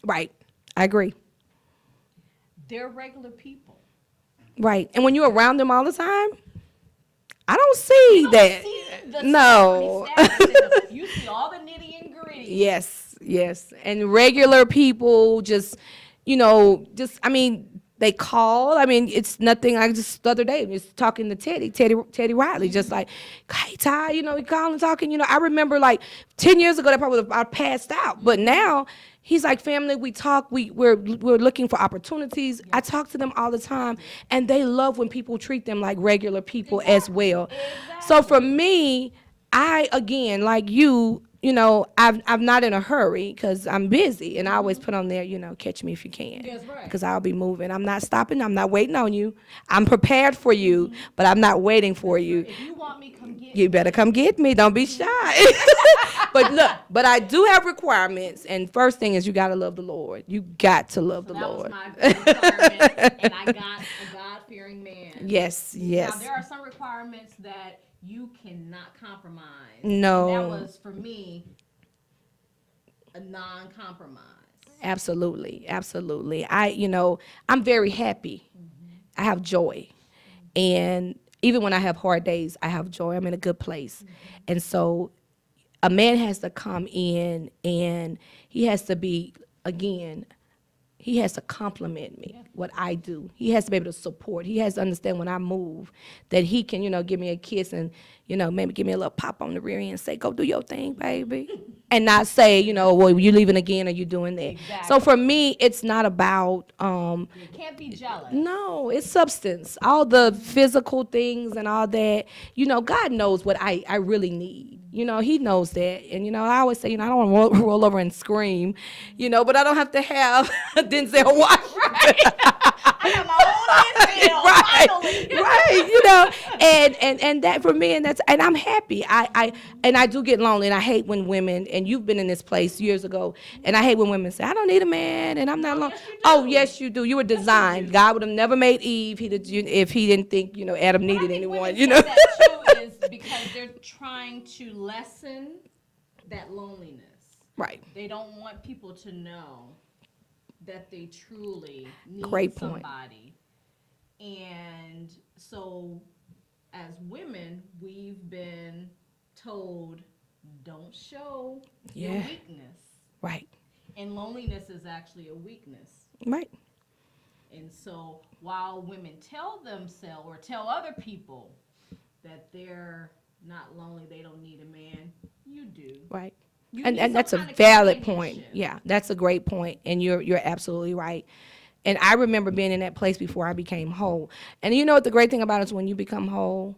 Right. I agree. They're regular people. Right. And when you're around them all the time, I don't see that. No. You see all the nitty and gritty. Yes. And regular people they call. I mean, it's nothing. I just the other day was talking to Teddy Riley, just like, hey, Ty, he calling, talking. I remember like 10 years ago that probably I passed out, but now he's like family. We talk. We're looking for opportunities. Yeah. I talk to them all the time, and they love when people treat them like regular people as well. Exactly. So for me, I again like you. I'm not in a hurry because I'm busy, and I always put on there, catch me if you can. That's right. Because I'll be moving. I'm not stopping. I'm not waiting on you. I'm prepared for you, but I'm not waiting for you. If you want me, come get me. You better come get me. Don't be shy. But I do have requirements, and first thing is you got to love the Lord. You got to love the Lord. That was my requirement, and I got a God-fearing man. Yes. Now, there are some requirements that you cannot compromise. No. And that was, for me, a non-compromise. Absolutely. I'm very happy. Mm-hmm. I have joy. Mm-hmm. And even when I have hard days, I have joy. I'm in a good place. Mm-hmm. And so a man has to come in and he has to be, again, he has to compliment me, what I do. He has to be able to support. He has to understand when I move that he can, give me a kiss and, maybe give me a little pop on the rear end and say, go do your thing, baby. And not say, well, you leaving again or you doing that. Exactly. So for me, it's not about... you can't be jealous. No, it's substance. All the physical things and all that, God knows what I really need. He knows that. And, I always say, I don't want to roll over and scream, but I don't have to have Denzel Washington. Right. I have my own Denzel, right, and that for me, and I'm happy. I do get lonely, and I hate when women, and you've been in this place years ago, and I hate when women say, I don't need a man, and I'm not lonely. Oh, yes, you do. You were designed. God would have never made Eve if he didn't think, Adam needed anyone, That too is because they're trying to lessen that loneliness. Right. They don't want people to know that they truly need Great point. somebody. And so as women, we've been told, don't show your weakness. Right. And loneliness is actually a weakness. Right. And so while women tell themselves or tell other people that they're not lonely, they don't need a man, you do. Right. And that's a valid point. Yeah, that's a great point, and you're absolutely right. And I remember being in that place before I became whole. And you know what the great thing about it is when you become whole,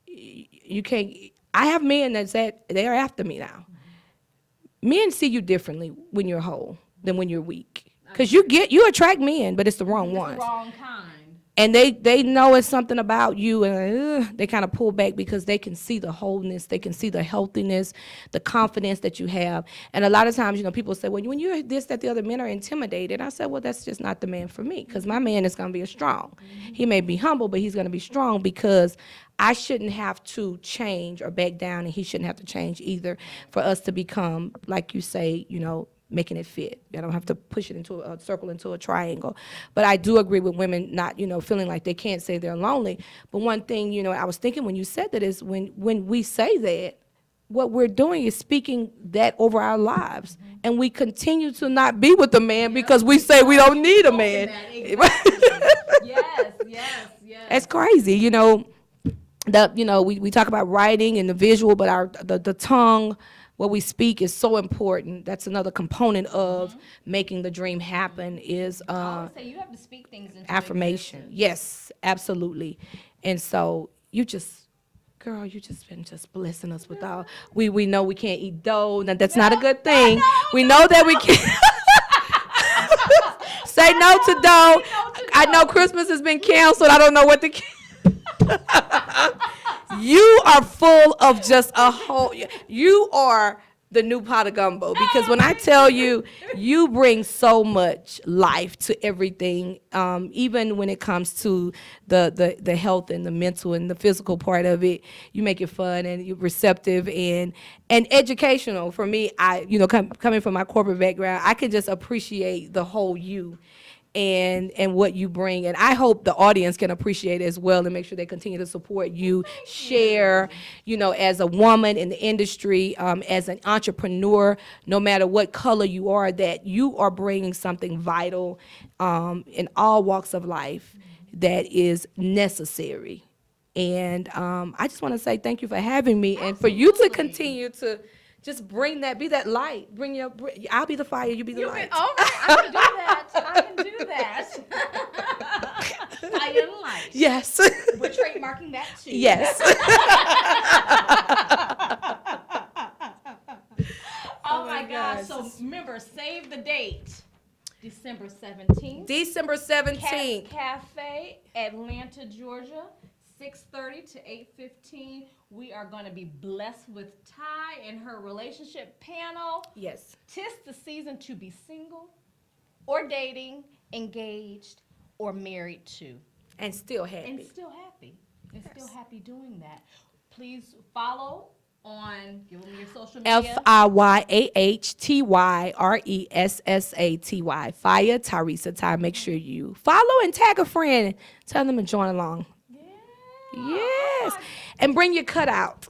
you can't. I have men that said they're after me now. Mm-hmm. Men see you differently when you're whole than when you're weak, because you attract men, but it's the wrong ones. The wrong kind. And they know it's something about you, and they kind of pull back because they can see the wholeness, they can see the healthiness, the confidence that you have. And a lot of times, people say, well, when you're this, that, the other, men are intimidated. I said, well, that's just not the man for me, because my man is going to be a strong. He may be humble, but he's going to be strong, because I shouldn't have to change or back down, and he shouldn't have to change either for us to become, like you say, making it fit. I don't have to push it into a circle, into a triangle. But I do agree with women not, feeling like they can't say they're lonely. But one thing, I was thinking when you said that is when we say that, what we're doing is speaking that over our lives. And we continue to not be with a man because we say we don't need a man. Yes. It's crazy, we talk about writing and the visual, but the tongue, what we speak is so important. That's another component of making the dream happen is I always say you have to speak things into affirmation. existence. Yes, absolutely. And so girl, you just been blessing us with all. We know we can't eat dough. Now that's not a good thing. We know that we can't. Say no to dough. I know Christmas has been canceled. I don't know what to. You are full of just a whole. You are the new pot of gumbo, because when I tell you, you bring so much life to everything, even when it comes to the health and the mental and the physical part of it. You make it fun and you're receptive and educational. For me, coming from my corporate background, I can just appreciate the whole you. And what you bring, and I hope the audience can appreciate it as well, and make sure they continue to support you, share, as a woman in the industry, as an entrepreneur, no matter what color you are, that you are bringing something vital in all walks of life that is necessary. And I just want to say thank you for having me. Absolutely. And for you to continue to just bring that, be that light. I'll be the fire, you be the light. All right, I can do that. Fire and light. Yes. We're trademarking that too. Yes. Oh my gosh. So remember, save the date. December 17th. December 17th. Cafe, Atlanta, Georgia. 6:30 to 8:15. We are going to be blessed with Ty and her relationship panel. Yes. 'Tis the season to be single or dating, engaged, or married to. And still happy. And still happy doing that. Please follow on, give them your social media. FIYAHTYRESSATY. Fire Tyresa Ty. Make sure you follow and tag a friend. Tell them to join along. Yes. And bring your cutout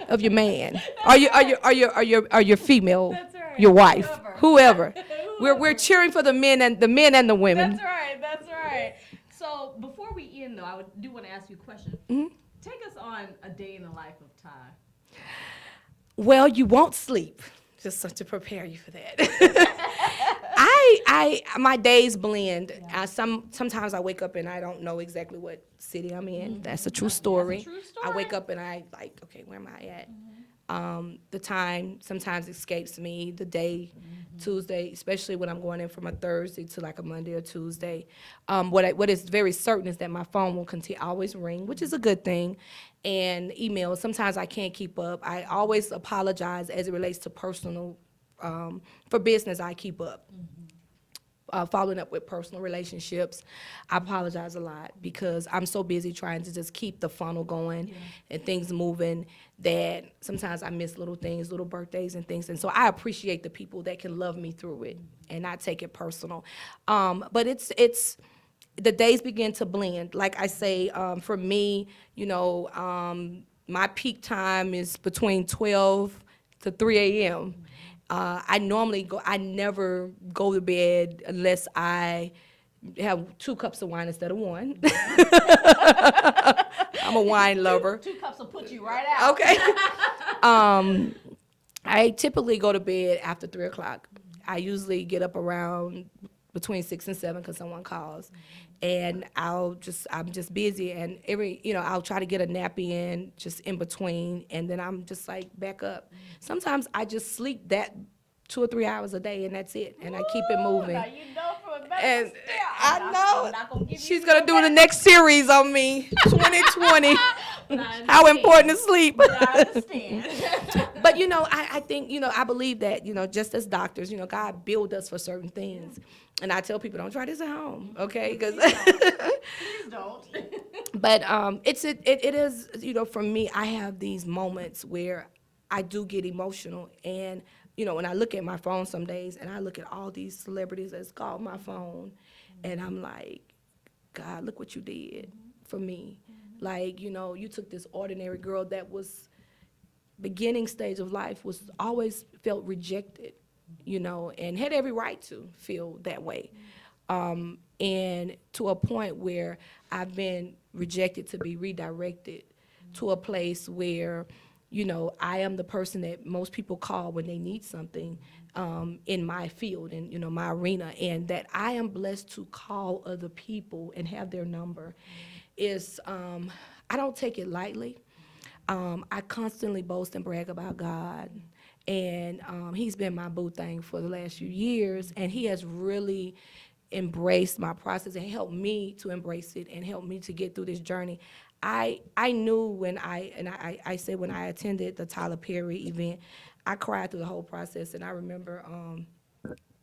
of your man. Or your female, your wife. Whoever. We're cheering for the men and the women. That's right. So before we end though, I do want to ask you a question. Mm-hmm. Take us on a day in the life of Ty. Well, you won't sleep. Just to prepare you for that. My days blend. Yeah. Sometimes I wake up and I don't know exactly what city I'm in. Mm-hmm. That's a true story. I wake up and I okay, where am I at? Mm-hmm. The time sometimes escapes me. The day, Tuesday, especially when I'm going in from a Thursday to like a Monday or Tuesday. What is very certain is that my phone will always ring, which is a good thing. And emails, sometimes I can't keep up. I always apologize as it relates to personal, for business I keep up. Following up with personal relationships, I apologize a lot because I'm so busy trying to just keep the funnel going and things moving that sometimes I miss little things, little birthdays and things. And so I appreciate the people that can love me through it and not take it personal. But it's the days begin to blend. Like I say, for me, my peak time is between 12 to 3 a.m. I never go to bed unless I have 2 cups of wine instead of 1. I'm a wine lover. 2 cups will put you right out. Okay. I typically go to bed after 3 o'clock. I usually get up around between 6 and 7 because someone calls. And I'm just busy, and I'll try to get a nap in just in between, and then I'm just like back up. Sometimes I just sleep that 2 or 3 hours a day, and that's it. And I keep it moving. Now you know from a medical And step, I know I'm not gonna give she's you gonna no do the next series on me, 2020. How important is sleep? But I understand. But I think I believe that just as doctors, God build us for certain things, and I tell people don't try this at home, okay? Because Please don't. but it is for me, I have these moments where I do get emotional, and when I look at my phone some days, and I look at all these celebrities that's called my phone, and I'm like, God, look what you did for me. Like, you took this ordinary girl that was beginning stage of life, was always felt rejected, and had every right to feel that way. And to a point where I've been rejected to be redirected to a place where, I am the person that most people call when they need something in my field and, my arena, and that I am blessed to call other people and have their number is, I don't take it lightly. I constantly boast and brag about God, and he's been my boo thing for the last few years, and he has really embraced my process and helped me to embrace it and helped me to get through this journey. I knew when I said when I attended the Tyler Perry event, I cried through the whole process, and I remember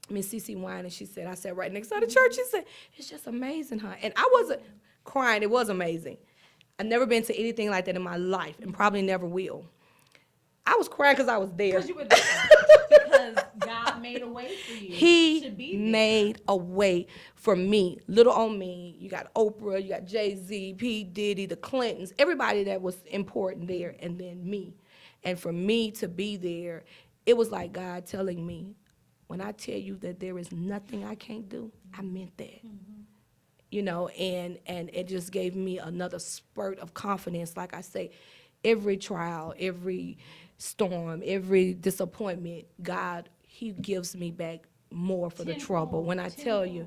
Miss CeCe Wine, and she said, I sat right next to the church, she said, it's just amazing, huh? And I wasn't crying, it was amazing. I've never been to anything like that in my life, and probably never will. I was crying because I was there. Because you were there. Because God made a way for you to be there. He made a way for me. Little on me. You got Oprah, you got Jay-Z, P. Diddy, the Clintons, everybody that was important there, and then me. And for me to be there, it was like God telling me, when I tell you that there is nothing I can't do, I meant that. And it just gave me another spurt of confidence. Like I say, every trial, every storm, every disappointment, God, he gives me back more for the trouble when I tell you.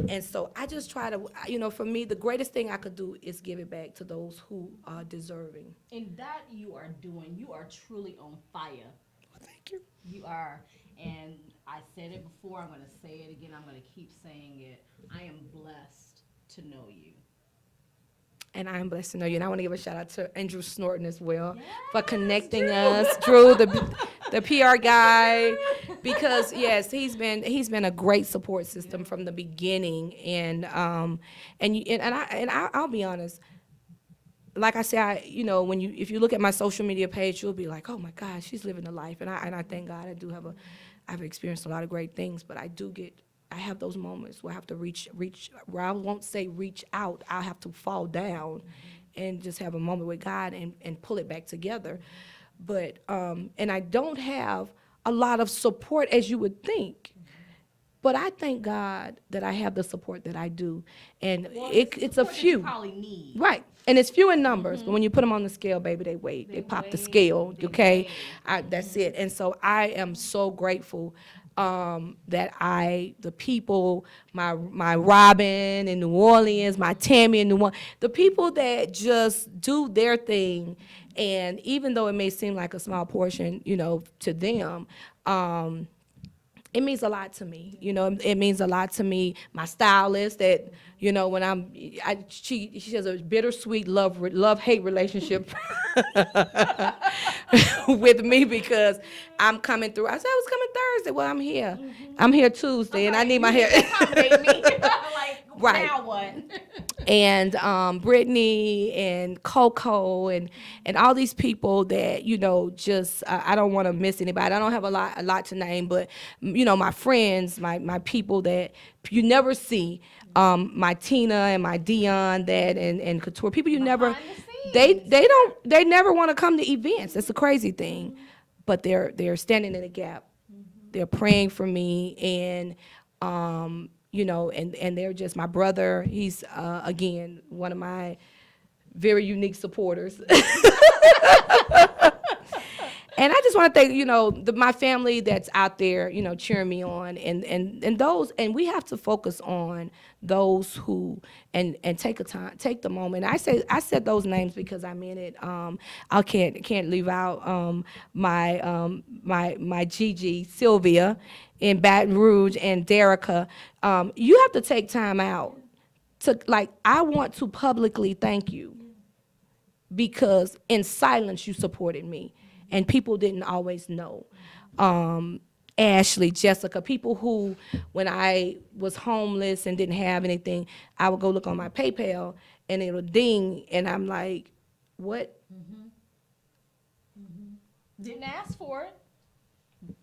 And so I just try to, for me, the greatest thing I could do is give it back to those who are deserving. And that you are doing. You are truly on fire. Well, thank you. You are. And I said it before, I'm going to say it again, I'm going to keep saying it. I am blessed to know you. And I am blessed to know you. And I want to give a shout out to Andrew Snorton as well for connecting us. Drew, the PR guy, because yes, he's been a great support system from the beginning. And I'll be honest. Like I say, if you look at my social media page, you'll be like, oh my God, she's living the life. And I thank God I've experienced a lot of great things, but I have those moments where I have to reach, where I won't say reach out, I'll have to fall down and just have a moment with God and pull it back together. But, and I don't have a lot of support as you would think. But I thank God that I have the support that I do. And it's a few. You probably need. Right. And it's few in numbers, but when you put them on the scale, baby, they weigh. They pop the scale, okay? That's it. And so I am so grateful that the people, my Robin in New Orleans, my Tami in New Orleans, the people that just do their thing, and even though it may seem like a small portion, to them, it means a lot to me. It means a lot to me. My stylist that, when she has a bittersweet love-hate relationship with me because I'm coming through. I said I was coming Thursday. Well, I'm here. I'm here Tuesday, and I need my hair. Accommodate me. Like, right. Now what? And Brittany and Coco and all these people that just I don't want to miss anybody. I don't have a lot to name, but my friends, my people that you never see, my Tina and my Dion and Couture, people you never they never want to come to events. That's the crazy thing, but they're standing in the gap. They're praying for me and. And they're just my brother. He's, again, one of my very unique supporters. And I just want to thank, my family that's out there, cheering me on, and those, and we have to focus on those who, and take the moment. I said those names because I meant it. I can't leave out my Gigi, Sylvia, in Baton Rouge, and Derica. You have to take time out to, I want to publicly thank you, because in silence you supported me, and people didn't always know. Ashley, Jessica, people who, when I was homeless and didn't have anything, I would go look on my PayPal and it'll ding, and I'm like, what? Didn't ask for it,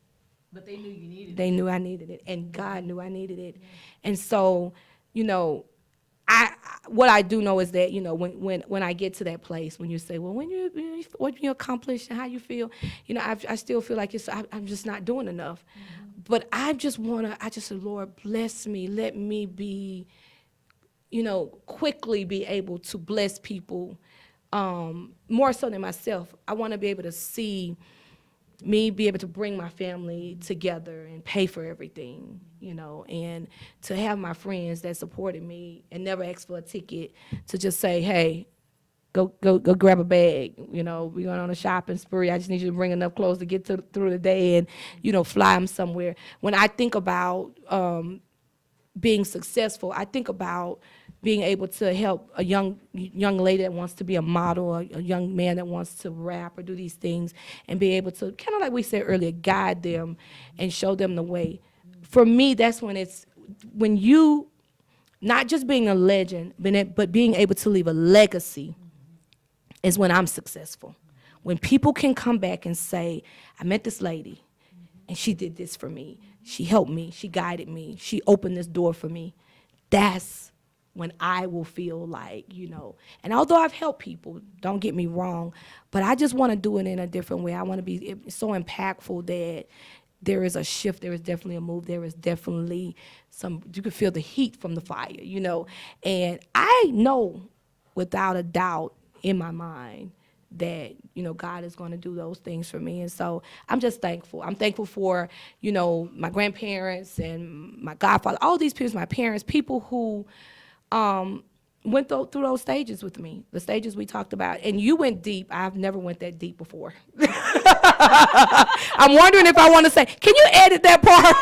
but they knew you needed it. They knew I needed it, and God knew I needed it. And so, what I do know is that, when I get to that place, when you say, well, what you accomplish and how you feel, I still feel like I'm just not doing enough. But I just said, Lord, bless me, let me be, quickly be able to bless people, more so than myself. I want to be able to see me be able to bring my family together and pay for everything, and to have my friends that supported me and never asked for a ticket, to just say, hey, go grab a bag, we're going on a shopping spree, I just need you to bring enough clothes to get through the day, and, fly them somewhere. When I think about being successful, I think about being able to help a young lady that wants to be a model, a young man that wants to rap or do these things, and be able to, kind of like we said earlier, guide them and show them the way. For me, that's when you, not just being a legend, but being able to leave a legacy, is when I'm successful. When people can come back and say, I met this lady, and she did this for me. She helped me, she guided me, she opened this door for me. That's when I will feel like, and although I've helped people, don't get me wrong, but I just want to do it in a different way. I want to be so impactful that there is a shift, there is definitely a move, there is definitely you can feel the heat from the fire, And I know without a doubt in my mind that, God is going to do those things for me. And so I'm just thankful. I'm thankful for, my grandparents and my godfather, all these people, my parents, people who went through those stages with me, the stages we talked about. And you went deep. I've never went that deep before. I'm wondering if I want to say, can you edit that part?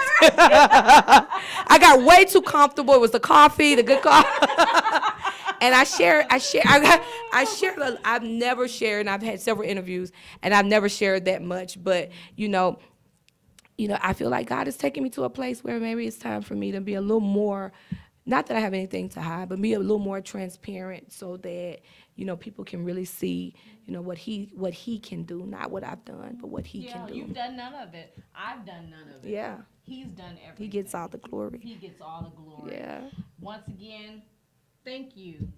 I got way too comfortable. It was the coffee, the good coffee. And I've never shared, and I've had several interviews, and I've never shared that much. But, I feel like God is taking me to a place where maybe it's time for me to be a little more, not that I have anything to hide, but be a little more transparent, so that, people can really see, what he can do, not what I've done, but what he can do. You've done none of it. I've done none of it. Yeah. He's done everything. He gets all the glory. He gets all the glory. Yeah. Once again, thank you,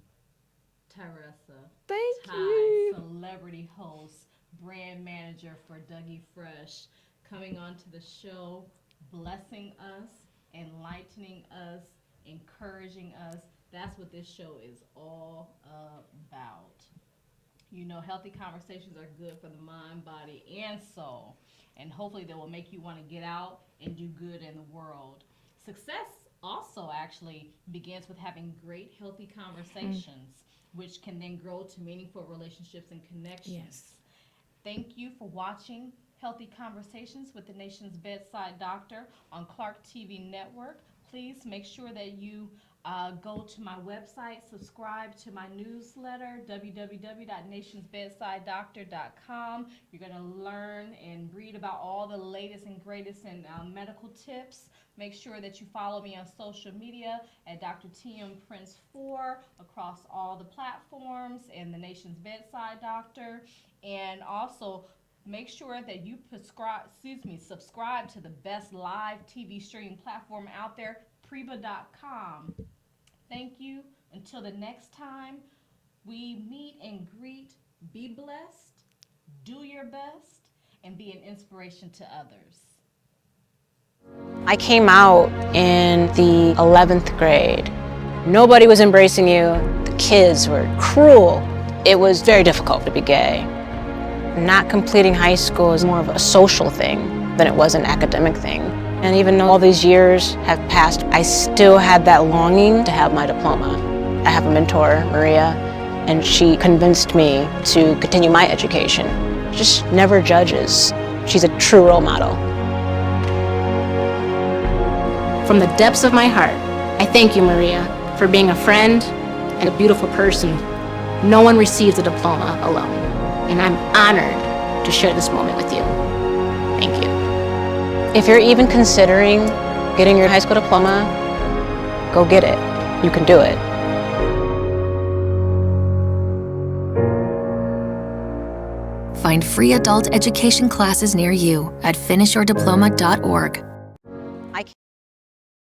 Teresa. Thank Ty, you. Celebrity host, brand manager for Dougie Fresh, coming onto the show, blessing us, enlightening us, encouraging us. That's what this show is all about. Healthy conversations are good for the mind, body, and soul. And hopefully they will make you want to get out and do good in the world. Success also actually begins with having great, healthy conversations, which can then grow to meaningful relationships and connections. Yes. Thank you for watching Healthy Conversations with the Nation's Bedside Doctor on Clark TV Network. Please make sure that you go to my website, subscribe to my newsletter, www.nationsbedsidedoctor.com. You're going to learn and read about all the latest and greatest in medical tips. Make sure that you follow me on social media at Dr. TM Prince 4 across all the platforms and the Nation's Bedside Doctor. And also, make sure that you subscribe to the best live TV streaming platform out there, Preba.com. Thank you. Until the next time we meet and greet, be blessed, do your best, and be an inspiration to others. I came out in the 11th grade. Nobody was embracing you. The kids were cruel. It was very difficult to be gay. not completing high school is more of a social thing than it was an academic thing. And even though all these years have passed, I still had that longing to have my diploma. I have a mentor, Maria, and she convinced me to continue my education. Just never judges. She's a true role model. From the depths of my heart, I thank you, Maria, for being a friend and a beautiful person. No one receives a diploma alone, and I'm honored to share this moment with you. Thank you. If you're even considering getting your high school diploma, go get it. You can do it. Find free adult education classes near you at finishyourdiploma.org.